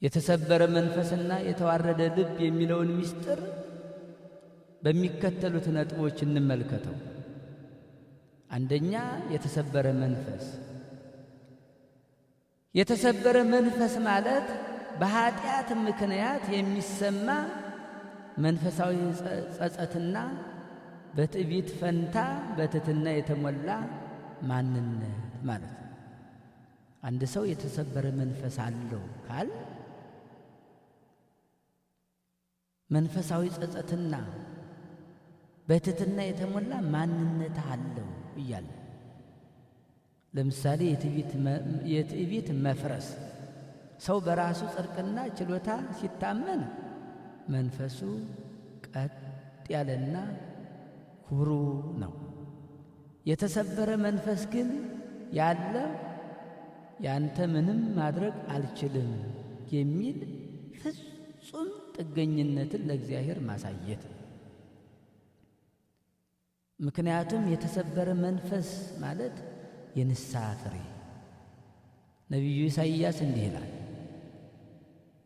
የተሰበረ መንፈስና የተዋረደ ልብ የሚለውን ምስጢር በሚከተሉት ነጥቦች እንመልከተው። አንደኛ፣ የተሰበረ መንፈስ። የተሰበረ መንፈስ ማለት በኃጢአት ምክንያት የሚሰማ መንፈሳዊ ጸጸትና በትዕቢት ፈንታ በትሕትና የተሞላ ማንነት ማለት ነው። አንድ ሰው የተሰበረ መንፈስ አለው ካል መንፈሳዊ ጸጸትና በትሕትና የተሞላ ማንነት አለው እያለ ለምሳሌ የትዕቢት መፍረስ። ሰው በራሱ ጽድቅና ችሎታ ሲታመን መንፈሱ ቀጥ ያለና ኩሩ ነው። የተሰበረ መንፈስ ግን ያለ ያንተ ምንም ማድረግ አልችልም የሚል ፍጹም ጥገኝነትን ለእግዚአብሔር ማሳየት። ምክንያቱም የተሰበረ መንፈስ ማለት የንስሐ ፍሬ። ነቢዩ ኢሳይያስ እንዲህ ይላል፣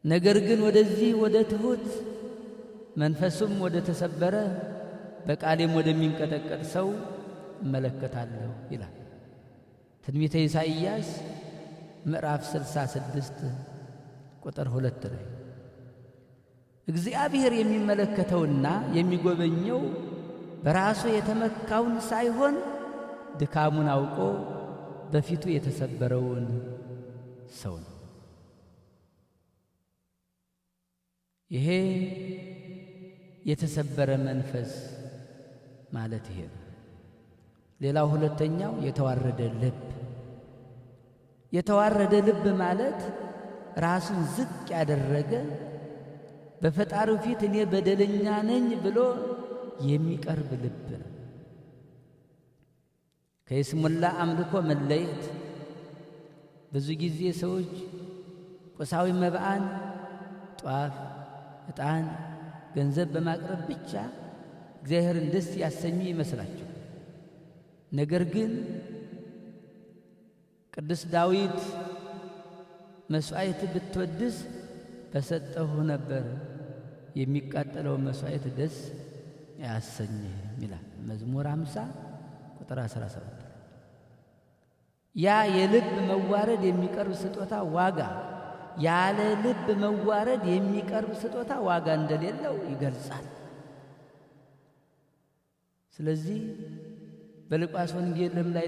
ነገር ግን ወደዚህ ወደ ትሑት መንፈሱም ወደ ተሰበረ በቃሌም ወደሚንቀጠቀጥ ሰው እመለከታለሁ ይላል። ትንቢተ ኢሳይያስ ምዕራፍ 66 ቁጥር 2 ላይ እግዚአብሔር የሚመለከተውና የሚጎበኘው በራሱ የተመካውን ሳይሆን ድካሙን አውቆ በፊቱ የተሰበረውን ሰው ነው። ይሄ የተሰበረ መንፈስ ማለት ይሄ ነው። ሌላው ሁለተኛው የተዋረደ ልብ። የተዋረደ ልብ ማለት ራሱን ዝቅ ያደረገ በፈጣሪው ፊት እኔ በደለኛ ነኝ ብሎ የሚቀርብ ልብ ነው። ከይስሙላ አምልኮ መለየት። ብዙ ጊዜ ሰዎች ቁሳዊ መብአን፣ ጧፍ፣ ዕጣን፣ ገንዘብ በማቅረብ ብቻ እግዚአብሔርን ደስ ያሰኙ ይመስላቸው። ነገር ግን ቅዱስ ዳዊት መሥዋዕት ብትወድስ በሰጠሁ ነበር፣ የሚቃጠለው መሥዋዕት ደስ አያሰኝህም ይላል መዝሙር 50 ቁጥር 17። ያ የልብ መዋረድ የሚቀርብ ስጦታ ዋጋ ያለ ልብ መዋረድ የሚቀርብ ስጦታ ዋጋ እንደሌለው ይገልጻል። ስለዚህ በሉቃስ ወንጌልም ላይ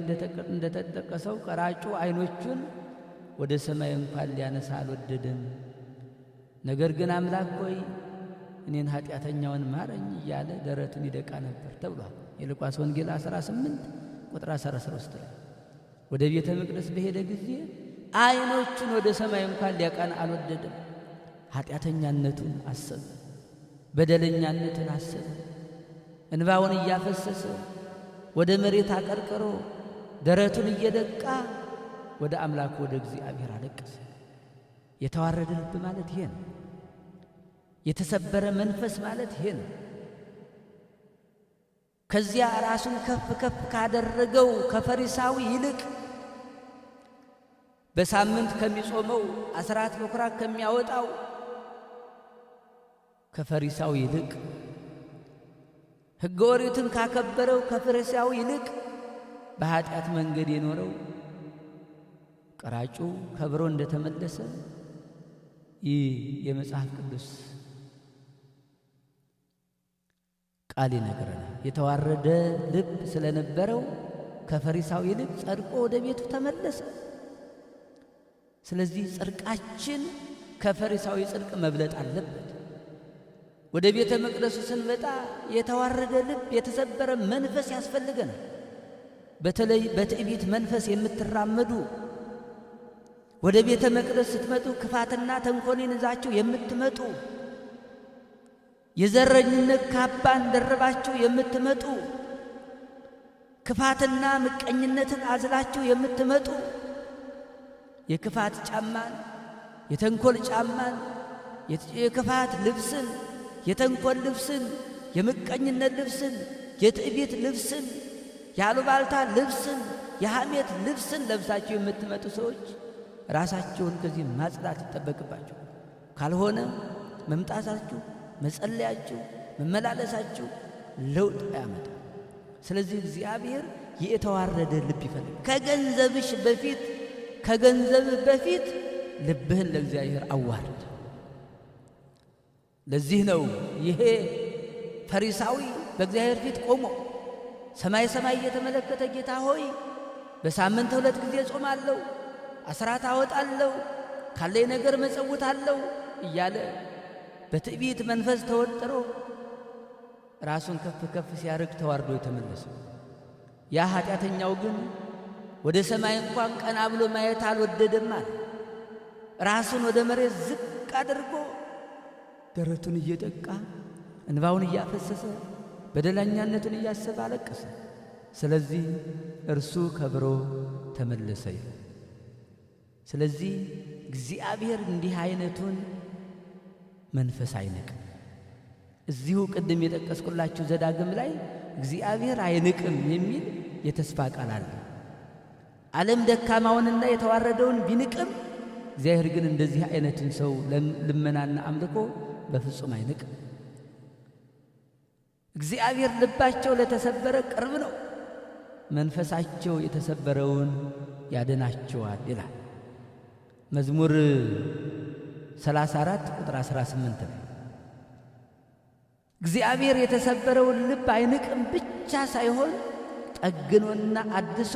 እንደተጠቀሰው ቀራጩ ዓይኖቹን ወደ ሰማይ እንኳን ሊያነሳ አልወደደም፣ ነገር ግን አምላክ ሆይ እኔን ኃጢአተኛውን ማረኝ እያለ ደረቱን ይደቃ ነበር ተብሏል። የሉቃስ ወንጌል 18 ቁጥር 13 ላይ ወደ ቤተ መቅደስ በሄደ ጊዜ ዓይኖቹን ወደ ሰማይ እንኳን ሊያቀና አልወደደም። ኃጢአተኛነቱን አሰበ፣ በደለኛነትን አሰበ። እንባውን እያፈሰሰ ወደ መሬት አቀርቅሮ ደረቱን እየደቃ ወደ አምላኩ ወደ እግዚአብሔር አለቀሰ። የተዋረደ ልብ ማለት ይሄ ነው። የተሰበረ መንፈስ ማለት ይሄ ነው። ከዚያ ራሱን ከፍ ከፍ ካደረገው ከፈሪሳዊ ይልቅ በሳምንት ከሚጾመው አስራት በኩራት ከሚያወጣው ከፈሪሳዊ ይልቅ ሕገ ኦሪትን ካከበረው ከፈሪሳዊ ይልቅ በኃጢአት መንገድ የኖረው ቀራጩ ከብሮ እንደተመለሰ ይህ የመጽሐፍ ቅዱስ ቃል ይነግረናል። የተዋረደ ልብ ስለነበረው ከፈሪሳዊ ይልቅ ጸድቆ ወደ ቤቱ ተመለሰ። ስለዚህ ጽድቃችን ከፈሪሳዊ ጽድቅ መብለጥ አለበት። ወደ ቤተ መቅደሱ ስንመጣ የተዋረደ ልብ፣ የተሰበረ መንፈስ ያስፈልገናል። በተለይ በትዕቢት መንፈስ የምትራመዱ ወደ ቤተ መቅደስ ስትመጡ ክፋትና ተንኮልን ይዛችሁ የምትመጡ የዘረኝነት ካባን ደርባችሁ የምትመጡ ክፋትና ምቀኝነትን አዝላችሁ የምትመጡ የክፋት ጫማን፣ የተንኮል ጫማን፣ የክፋት ልብስን፣ የተንኮል ልብስን፣ የምቀኝነት ልብስን፣ የትዕቢት ልብስን፣ የአሉባልታ ልብስን፣ የሐሜት ልብስን ለብሳችሁ የምትመጡ ሰዎች ራሳችሁን ከዚህ ማጽዳት ይጠበቅባችሁ። ካልሆነ መምጣታችሁ፣ መጸለያችሁ፣ መመላለሳችሁ ለውጥ አያመጣም። ስለዚህ እግዚአብሔር የተዋረደ ልብ ይፈልጋል። ከገንዘብህ በፊት ልብህን ለእግዚአብሔር አዋርድ። ለዚህ ነው ይሄ ፈሪሳዊ በእግዚአብሔር ፊት ቆሞ ሰማይ ሰማይ እየተመለከተ ጌታ ሆይ በሳምንት 2 ጊዜ ጾማለሁ፣ አስራት አወጣለሁ፣ ካለኝ ነገር መጸውታለሁ እያለ በትዕቢት መንፈስ ተወጥሮ ራሱን ከፍ ከፍ ሲያርግ ተዋርዶ የተመለሰ። ያ ኃጢአተኛው ግን ወደ ሰማይ እንኳን ቀና ብሎ ማየት አልወደደም አለ። ራሱን ወደ መሬት ዝቅ አድርጎ ደረቱን እየደቃ እንባውን እያፈሰሰ በደለኛነቱን እያሰበ አለቀሰ። ስለዚህ እርሱ ከብሮ ተመለሰ ይላል። ስለዚህ እግዚአብሔር እንዲህ አይነቱን መንፈስ አይንቅም። እዚሁ ቅድም የጠቀስኩላችሁ ዘዳግም ላይ እግዚአብሔር አይንቅም የሚል የተስፋ ቃል አለ። ዓለም ደካማውንና የተዋረደውን ቢንቅም እግዚአብሔር ግን እንደዚህ አይነቱን ሰው ልመናና አምልኮ በፍጹም አይንቅም። እግዚአብሔር ልባቸው ለተሰበረ ቅርብ ነው፣ መንፈሳቸው የተሰበረውን ያድናቸዋል ይላል መዝሙር 34 ቁጥር 18 ላይ። እግዚአብሔር የተሰበረውን ልብ አይንቅም ብቻ ሳይሆን ጠግኖና አድሶ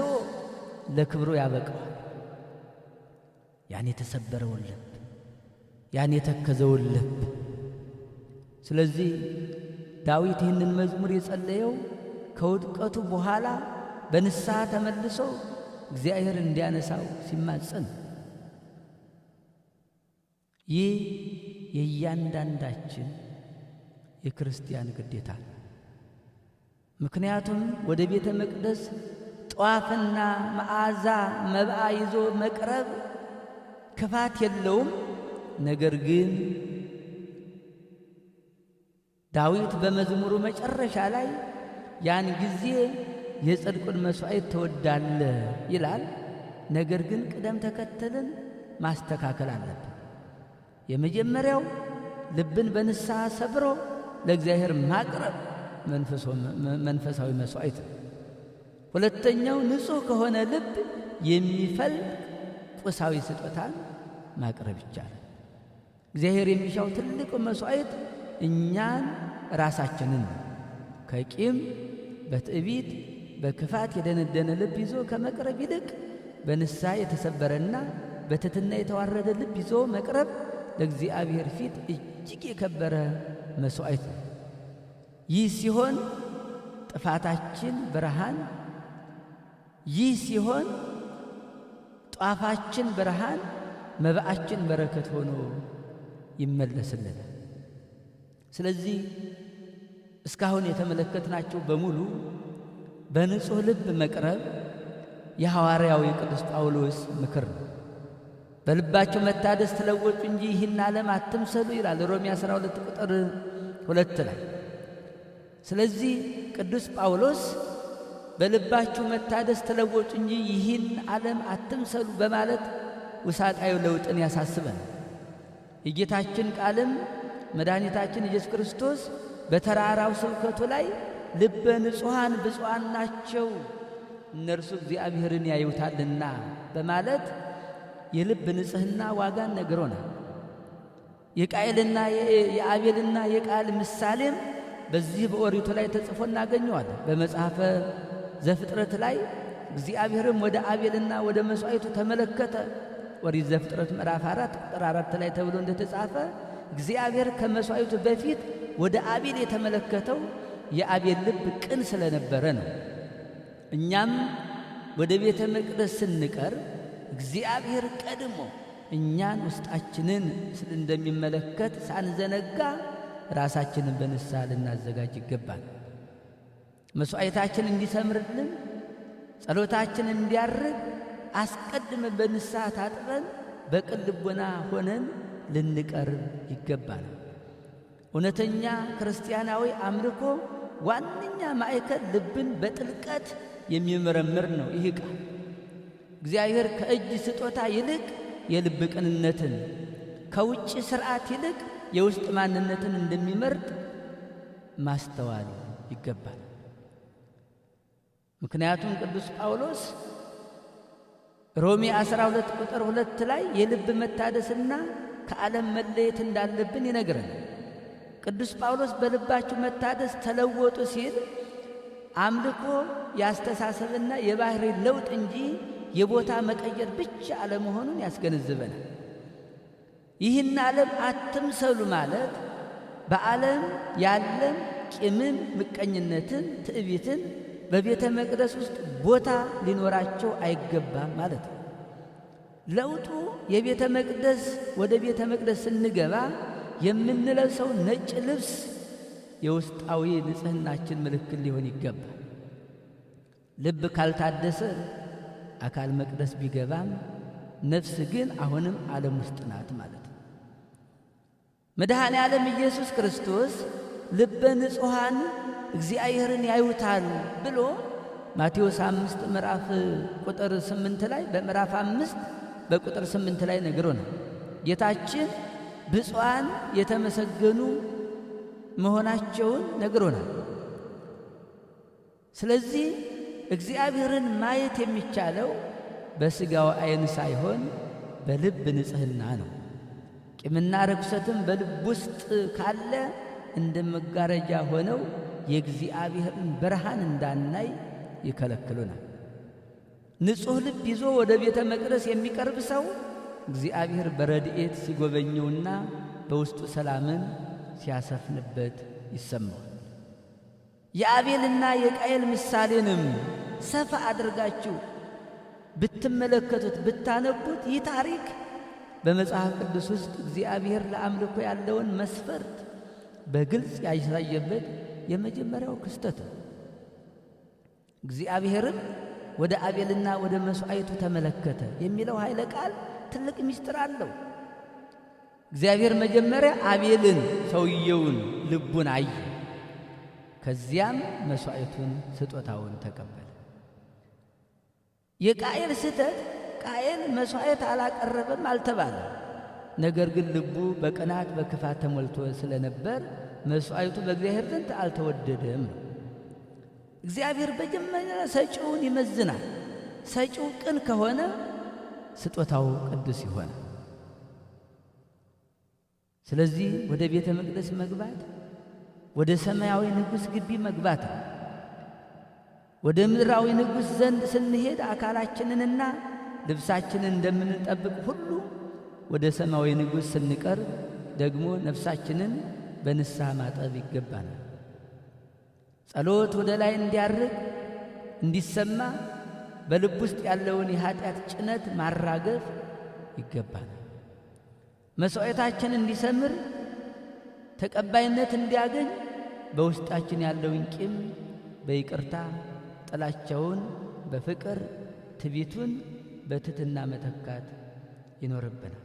ለክብሩ ያበቀዋል። ያን የተሰበረውን ልብ፣ ያን የተከዘውን ልብ። ስለዚህ ዳዊት ይህንን መዝሙር የጸለየው ከውድቀቱ በኋላ በንስሐ ተመልሶ እግዚአብሔር እንዲያነሳው ሲማጸን። ይህ የእያንዳንዳችን የክርስቲያን ግዴታ ነው። ምክንያቱም ወደ ቤተ መቅደስ ጧፍና መዓዛ መብአ ይዞ መቅረብ ክፋት የለውም። ነገር ግን ዳዊት በመዝሙሩ መጨረሻ ላይ ያን ጊዜ የጽድቁን መሥዋዕት ትወዳለህ ይላል። ነገር ግን ቅደም ተከተልን ማስተካከል አለብን። የመጀመሪያው ልብን በንስሐ ሰብሮ ለእግዚአብሔር ማቅረብ መንፈሳዊ መሥዋዕት ነው። ሁለተኛው ንጹሕ ከሆነ ልብ የሚፈልቅ ቁሳዊ ስጦታን ማቅረብ ይቻላል። እግዚአብሔር የሚሻው ትልቁ መሥዋዕት እኛን ራሳችንን ከቂም፣ በትዕቢት፣ በክፋት የደነደነ ልብ ይዞ ከመቅረብ ይልቅ በንስሐ የተሰበረና በትሕትና የተዋረደ ልብ ይዞ መቅረብ ለእግዚአብሔር ፊት እጅግ የከበረ መሥዋዕት ነው። ይህ ሲሆን ጥፋታችን ብርሃን፣ ይህ ሲሆን ጧፋችን ብርሃን፣ መባአችን በረከት ሆኖ ይመለስልናል። ስለዚህ እስካሁን የተመለከትናቸው በሙሉ በንጹሕ ልብ መቅረብ የሐዋርያው የቅዱስ ጳውሎስ ምክር ነው። በልባቸው መታደስ ተለወጡ እንጂ ይህን ዓለም አትምሰሉ ይላል ሮሜ 12 ቁጥር 2 ላይ። ስለዚህ ቅዱስ ጳውሎስ በልባችሁ መታደስ ተለወጡ እንጂ ይህን ዓለም አትምሰሉ በማለት ውሳጣዊ ለውጥን ያሳስበን። የጌታችን ቃልም መድኃኒታችን ኢየሱስ ክርስቶስ በተራራው ስብከቱ ላይ ልበ ንጹሐን ብፁዓን ናቸው እነርሱ እግዚአብሔርን ያዩታልና በማለት የልብ ንጽሕና ዋጋን ነግሮናል። የቃየልና የአቤልና የቃየል ምሳሌም በዚህ በኦሪቱ ላይ ተጽፎ እናገኘዋለን። በመጽሐፈ ዘፍጥረት ላይ እግዚአብሔርም ወደ አቤልና ወደ መሥዋዕቱ ተመለከተ። ኦሪት ዘፍጥረት ምዕራፍ 4 ቁጥር 4 ላይ ተብሎ እንደተጻፈ እግዚአብሔር ከመሥዋዕቱ በፊት ወደ አቤል የተመለከተው የአቤል ልብ ቅን ስለነበረ ነው። እኛም ወደ ቤተ መቅደስ ስንቀርብ እግዚአብሔር ቀድሞ እኛን ውስጣችንን እንደሚመለከት ሳንዘነጋ ራሳችንን በንስሐ ልናዘጋጅ ይገባል። መሥዋዕታችን እንዲሰምርልን፣ ጸሎታችን እንዲያርግ አስቀድመን በንስሐ ታጥበን በቅን ልቦና ሆነን ልንቀርብ ይገባል። እውነተኛ ክርስቲያናዊ አምልኮ ዋነኛ ማዕከል ልብን በጥልቀት የሚመረምር ነው። ይህ ቃል እግዚአብሔር ከእጅ ስጦታ ይልቅ የልብ ቅንነትን፣ ከውጭ ሥርዓት ይልቅ የውስጥ ማንነትን እንደሚመርጥ ማስተዋል ይገባል። ምክንያቱም ቅዱስ ጳውሎስ ሮሜ 12 ቁጥር 2 ላይ የልብ መታደስና ከዓለም መለየት እንዳለብን ይነግረናል። ቅዱስ ጳውሎስ በልባችሁ መታደስ ተለወጡ ሲል አምልኮ ያስተሳሰብና የባህሪ ለውጥ እንጂ የቦታ መቀየር ብቻ አለመሆኑን ያስገነዝበናል። ይህን ዓለም አትምሰሉ ማለት በዓለም ያለን ቂምን፣ ምቀኝነትን፣ ትዕቢትን በቤተ መቅደስ ውስጥ ቦታ ሊኖራቸው አይገባም ማለት ነው። ለውጡ የቤተ መቅደስ ወደ ቤተ መቅደስ ስንገባ የምንለብሰው ነጭ ልብስ የውስጣዊ ንጽሕናችን ምልክት ሊሆን ይገባል። ልብ ካልታደሰ አካል መቅደስ ቢገባም ነፍስ ግን አሁንም ዓለም ውስጥ ናት ማለት ነው። መድኃኔ ዓለም ኢየሱስ ክርስቶስ ልበ ንጹሐን እግዚአብሔርን ያዩታል ብሎ ማቴዎስ 5 ምዕራፍ ቁጥር 8 ላይ በምዕራፍ 5 በቁጥር 8 ላይ ነግሮናል። ጌታችን ብፁዓን የተመሰገኑ መሆናቸውን ነግሮናል። ስለዚህ እግዚአብሔርን ማየት የሚቻለው በሥጋው ዓይን ሳይሆን በልብ ንጽሕና ነው። ቂምና ርኩሰትም በልብ ውስጥ ካለ እንደ መጋረጃ ሆነው የእግዚአብሔርን ብርሃን እንዳናይ ይከለክሉናል። ንጹሕ ልብ ይዞ ወደ ቤተ መቅደስ የሚቀርብ ሰው እግዚአብሔር በረድኤት ሲጎበኘውና በውስጡ ሰላምን ሲያሰፍንበት ይሰማዋል። የአቤልና የቃየል ምሳሌንም ሰፋ አድርጋችሁ ብትመለከቱት ብታነቡት ይህ ታሪክ በመጽሐፍ ቅዱስ ውስጥ እግዚአብሔር ለአምልኮ ያለውን መስፈርት በግልጽ ያሳየበት የመጀመሪያው ክስተት ነው። እግዚአብሔርም ወደ አቤልና ወደ መሥዋዕቱ ተመለከተ የሚለው ኃይለ ቃል ትልቅ ምስጢር አለው። እግዚአብሔር መጀመሪያ አቤልን ሰውየውን ልቡን አየ። ከዚያም መሥዋዕቱን ስጦታውን ተቀበለ። የቃየል ስህተት ቃየል መሥዋዕት አላቀረበም አልተባለም። ነገር ግን ልቡ በቅናት በክፋት ተሞልቶ ስለነበር መሥዋዕቱ በእግዚአብሔር ዘንድ አልተወደደም። እግዚአብሔር በመጀመሪያ ሰጪውን ይመዝናል። ሰጪው ቅን ከሆነ ስጦታው ቅዱስ ይሆናል። ስለዚህ ወደ ቤተ መቅደስ መግባት ወደ ሰማያዊ ንጉሥ ግቢ መግባት ነው። ወደ ምድራዊ ንጉሥ ዘንድ ስንሄድ አካላችንንና ልብሳችንን እንደምንጠብቅ ሁሉ ወደ ሰማያዊ ንጉሥ ስንቀርብ ደግሞ ነፍሳችንን በንስሐ ማጠብ ይገባናል። ጸሎት ወደ ላይ እንዲያርግ እንዲሰማ በልብ ውስጥ ያለውን የኃጢአት ጭነት ማራገፍ ይገባል። መሥዋዕታችን እንዲሰምር ተቀባይነት እንዲያገኝ በውስጣችን ያለውን ቂም በይቅርታ፣ ጥላቻውን በፍቅር፣ ትዕቢቱን በትሕትና መተካት ይኖርብናል።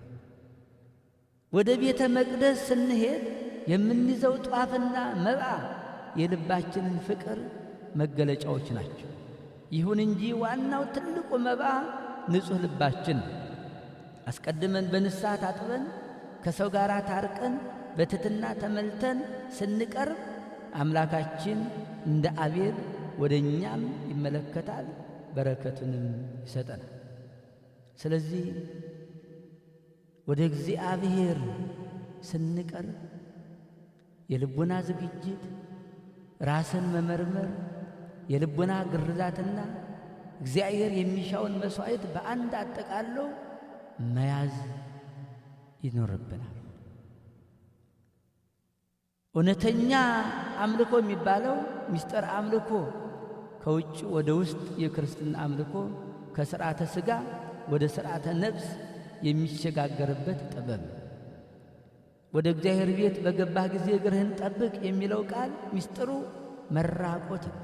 ወደ ቤተ መቅደስ ስንሄድ የምንይዘው ጧፍና መብዓ የልባችንን ፍቅር መገለጫዎች ናቸው። ይሁን እንጂ ዋናው ትልቁ መብዓ ንጹሕ ልባችን ነው። አስቀድመን በንስሐ ታጥበን ከሰው ጋር ታርቀን በትሕትና ተመልተን ስንቀርብ አምላካችን እንደ አቤል ወደ እኛም ይመለከታል፣ በረከቱንም ይሰጠናል። ስለዚህ ወደ እግዚአብሔር ስንቀርብ የልቡና ዝግጅት፣ ራስን መመርመር፣ የልቡና ግርዛትና እግዚአብሔር የሚሻውን መሥዋዕት በአንድ አጠቃሎ መያዝ ይኖርብናል። እውነተኛ አምልኮ የሚባለው ምስጢር አምልኮ ከውጭ ወደ ውስጥ የክርስትና አምልኮ ከሥርዓተ ሥጋ ወደ ሥርዓተ ነፍስ የሚሸጋገርበት ጥበብ። ወደ እግዚአብሔር ቤት በገባህ ጊዜ እግርህን ጠብቅ የሚለው ቃል ምስጢሩ መራቆት ነው።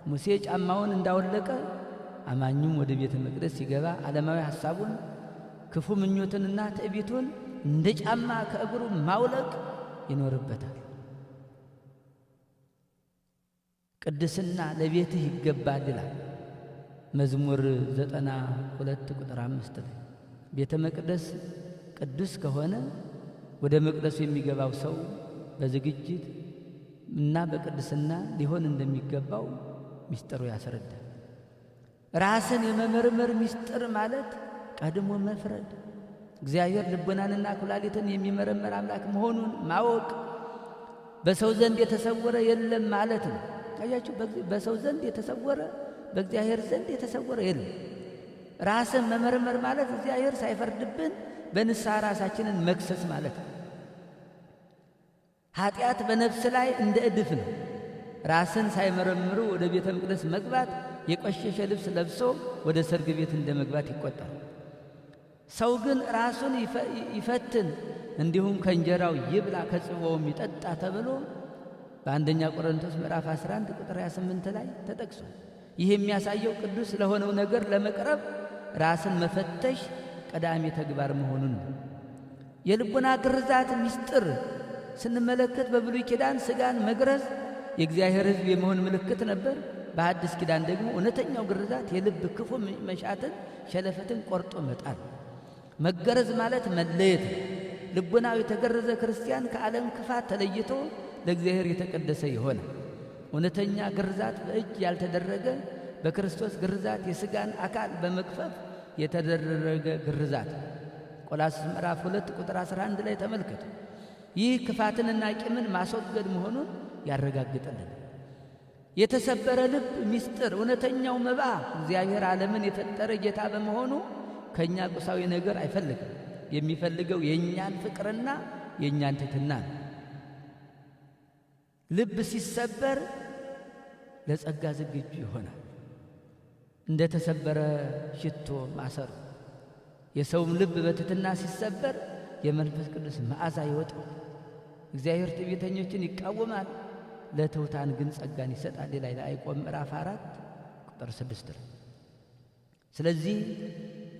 ሙሴ ጫማውን እንዳወለቀ አማኙም ወደ ቤተ መቅደስ ሲገባ ዓለማዊ ሐሳቡን፣ ክፉ ምኞትንና ትዕቢቱን እንደ ጫማ ከእግሩ ማውለቅ ይኖርበታል። ቅድስና ለቤትህ ይገባል ይላል መዝሙር 92 ቁጥር 5 ላይ። ቤተ መቅደስ ቅዱስ ከሆነ ወደ መቅደሱ የሚገባው ሰው በዝግጅት እና በቅድስና ሊሆን እንደሚገባው ምስጢሩ ያስረዳል። ራስን የመመርመር ምስጢር ማለት ቀድሞ መፍረድ፣ እግዚአብሔር ልቦናንና ኩላሊትን የሚመረመር አምላክ መሆኑን ማወቅ፣ በሰው ዘንድ የተሰወረ የለም ማለት ነው። አያችሁ፣ በሰው ዘንድ የተሰወረ በእግዚአብሔር ዘንድ የተሰወረ የለም። ራስን መመርመር ማለት እግዚአብሔር ሳይፈርድብን በንስሐ ራሳችንን መክሰስ ማለት ነው። ኃጢአት በነፍስ ላይ እንደ እድፍ ነው። ራስን ሳይመረምሩ ወደ ቤተ መቅደስ መግባት የቆሸሸ ልብስ ለብሶ ወደ ሰርግ ቤት እንደ መግባት ይቆጠራል። ሰው ግን ራሱን ይፈትን፣ እንዲሁም ከእንጀራው ይብላ ከጽዋውም ይጠጣ ተብሎ በአንደኛ ቆሮንቶስ ምዕራፍ 11 ቁጥር 28 ላይ ተጠቅሷል። ይህ የሚያሳየው ቅዱስ ለሆነው ነገር ለመቅረብ ራስን መፈተሽ ቀዳሚ ተግባር መሆኑን ነው። የልቡና ግርዛት ምስጢር ስንመለከት በብሉይ ኪዳን ሥጋን መግረዝ የእግዚአብሔር ሕዝብ የመሆን ምልክት ነበር። በአዲስ ኪዳን ደግሞ እውነተኛው ግርዛት የልብ ክፉ መሻትን፣ ሸለፈትን ቆርጦ መጣል። መገረዝ ማለት መለየት ነው። ልቡናው የተገረዘ ክርስቲያን ከዓለም ክፋት ተለይቶ ለእግዚአብሔር የተቀደሰ ይሆነ። እውነተኛ ግርዛት በእጅ ያልተደረገ በክርስቶስ ግርዛት የሥጋን አካል በመክፈፍ የተደረገ ግርዛት ቆላስይስ ምዕራፍ 2 ቁጥር 11 ላይ ተመልከቱ። ይህ ክፋትንና ቂምን ማስወገድ መሆኑን ያረጋግጠልን። የተሰበረ ልብ ምስጢር እውነተኛው መብዓ እግዚአብሔር ዓለምን የፈጠረ ጌታ በመሆኑ ከእኛ ቁሳዊ ነገር አይፈልግም። የሚፈልገው የእኛን ፍቅርና የእኛን ትሕትና ነው። ልብ ሲሰበር ለጸጋ ዝግጁ ይሆናል። እንደ ተሰበረ ሽቶ ማሰሩ። የሰውም ልብ በትሕትና ሲሰበር የመንፈስ ቅዱስ መዓዛ ይወጣል። እግዚአብሔር ትዕቢተኞችን ይቃወማል፣ ለትሑታን ግን ጸጋን ይሰጣል ይላል ያዕቆብ ምዕራፍ 4 ቁጥር 6 ላይ። ስለዚህ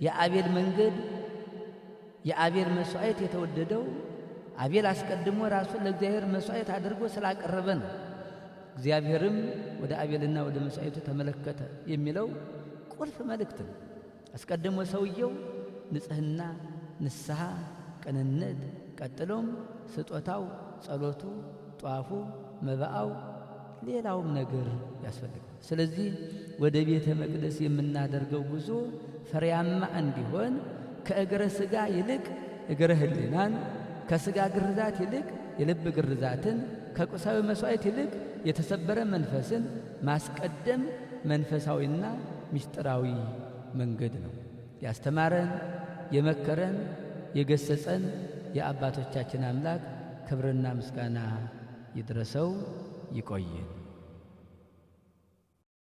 የአቤል መንገድ የአቤል መሥዋዕት የተወደደው አቤል አስቀድሞ ራሱን ለእግዚአብሔር መሥዋዕት አድርጎ ስላቀረበ ነው። እግዚአብሔርም ወደ አቤልና ወደ መሥዋዕቱ ተመለከተ የሚለው ቁልፍ መልእክት ነው። አስቀድሞ ሰውየው ንጽሕና፣ ንስሐ፣ ቅንነት፣ ቀጥሎም ስጦታው፣ ጸሎቱ፣ ጧፉ፣ መባአው፣ ሌላውም ነገር ያስፈልጋል። ስለዚህ ወደ ቤተ መቅደስ የምናደርገው ጉዞ ፍሬያማ እንዲሆን ከእግረ ሥጋ ይልቅ እግረ ሕሊናን፣ ከሥጋ ግርዛት ይልቅ የልብ ግርዛትን፣ ከቁሳዊ መሥዋዕት ይልቅ የተሰበረ መንፈስን ማስቀደም መንፈሳዊና ምስጢራዊ መንገድ ነው። ያስተማረን፣ የመከረን፣ የገሰጸን የአባቶቻችን አምላክ ክብርና ምስጋና ይድረሰው። ይቆየን።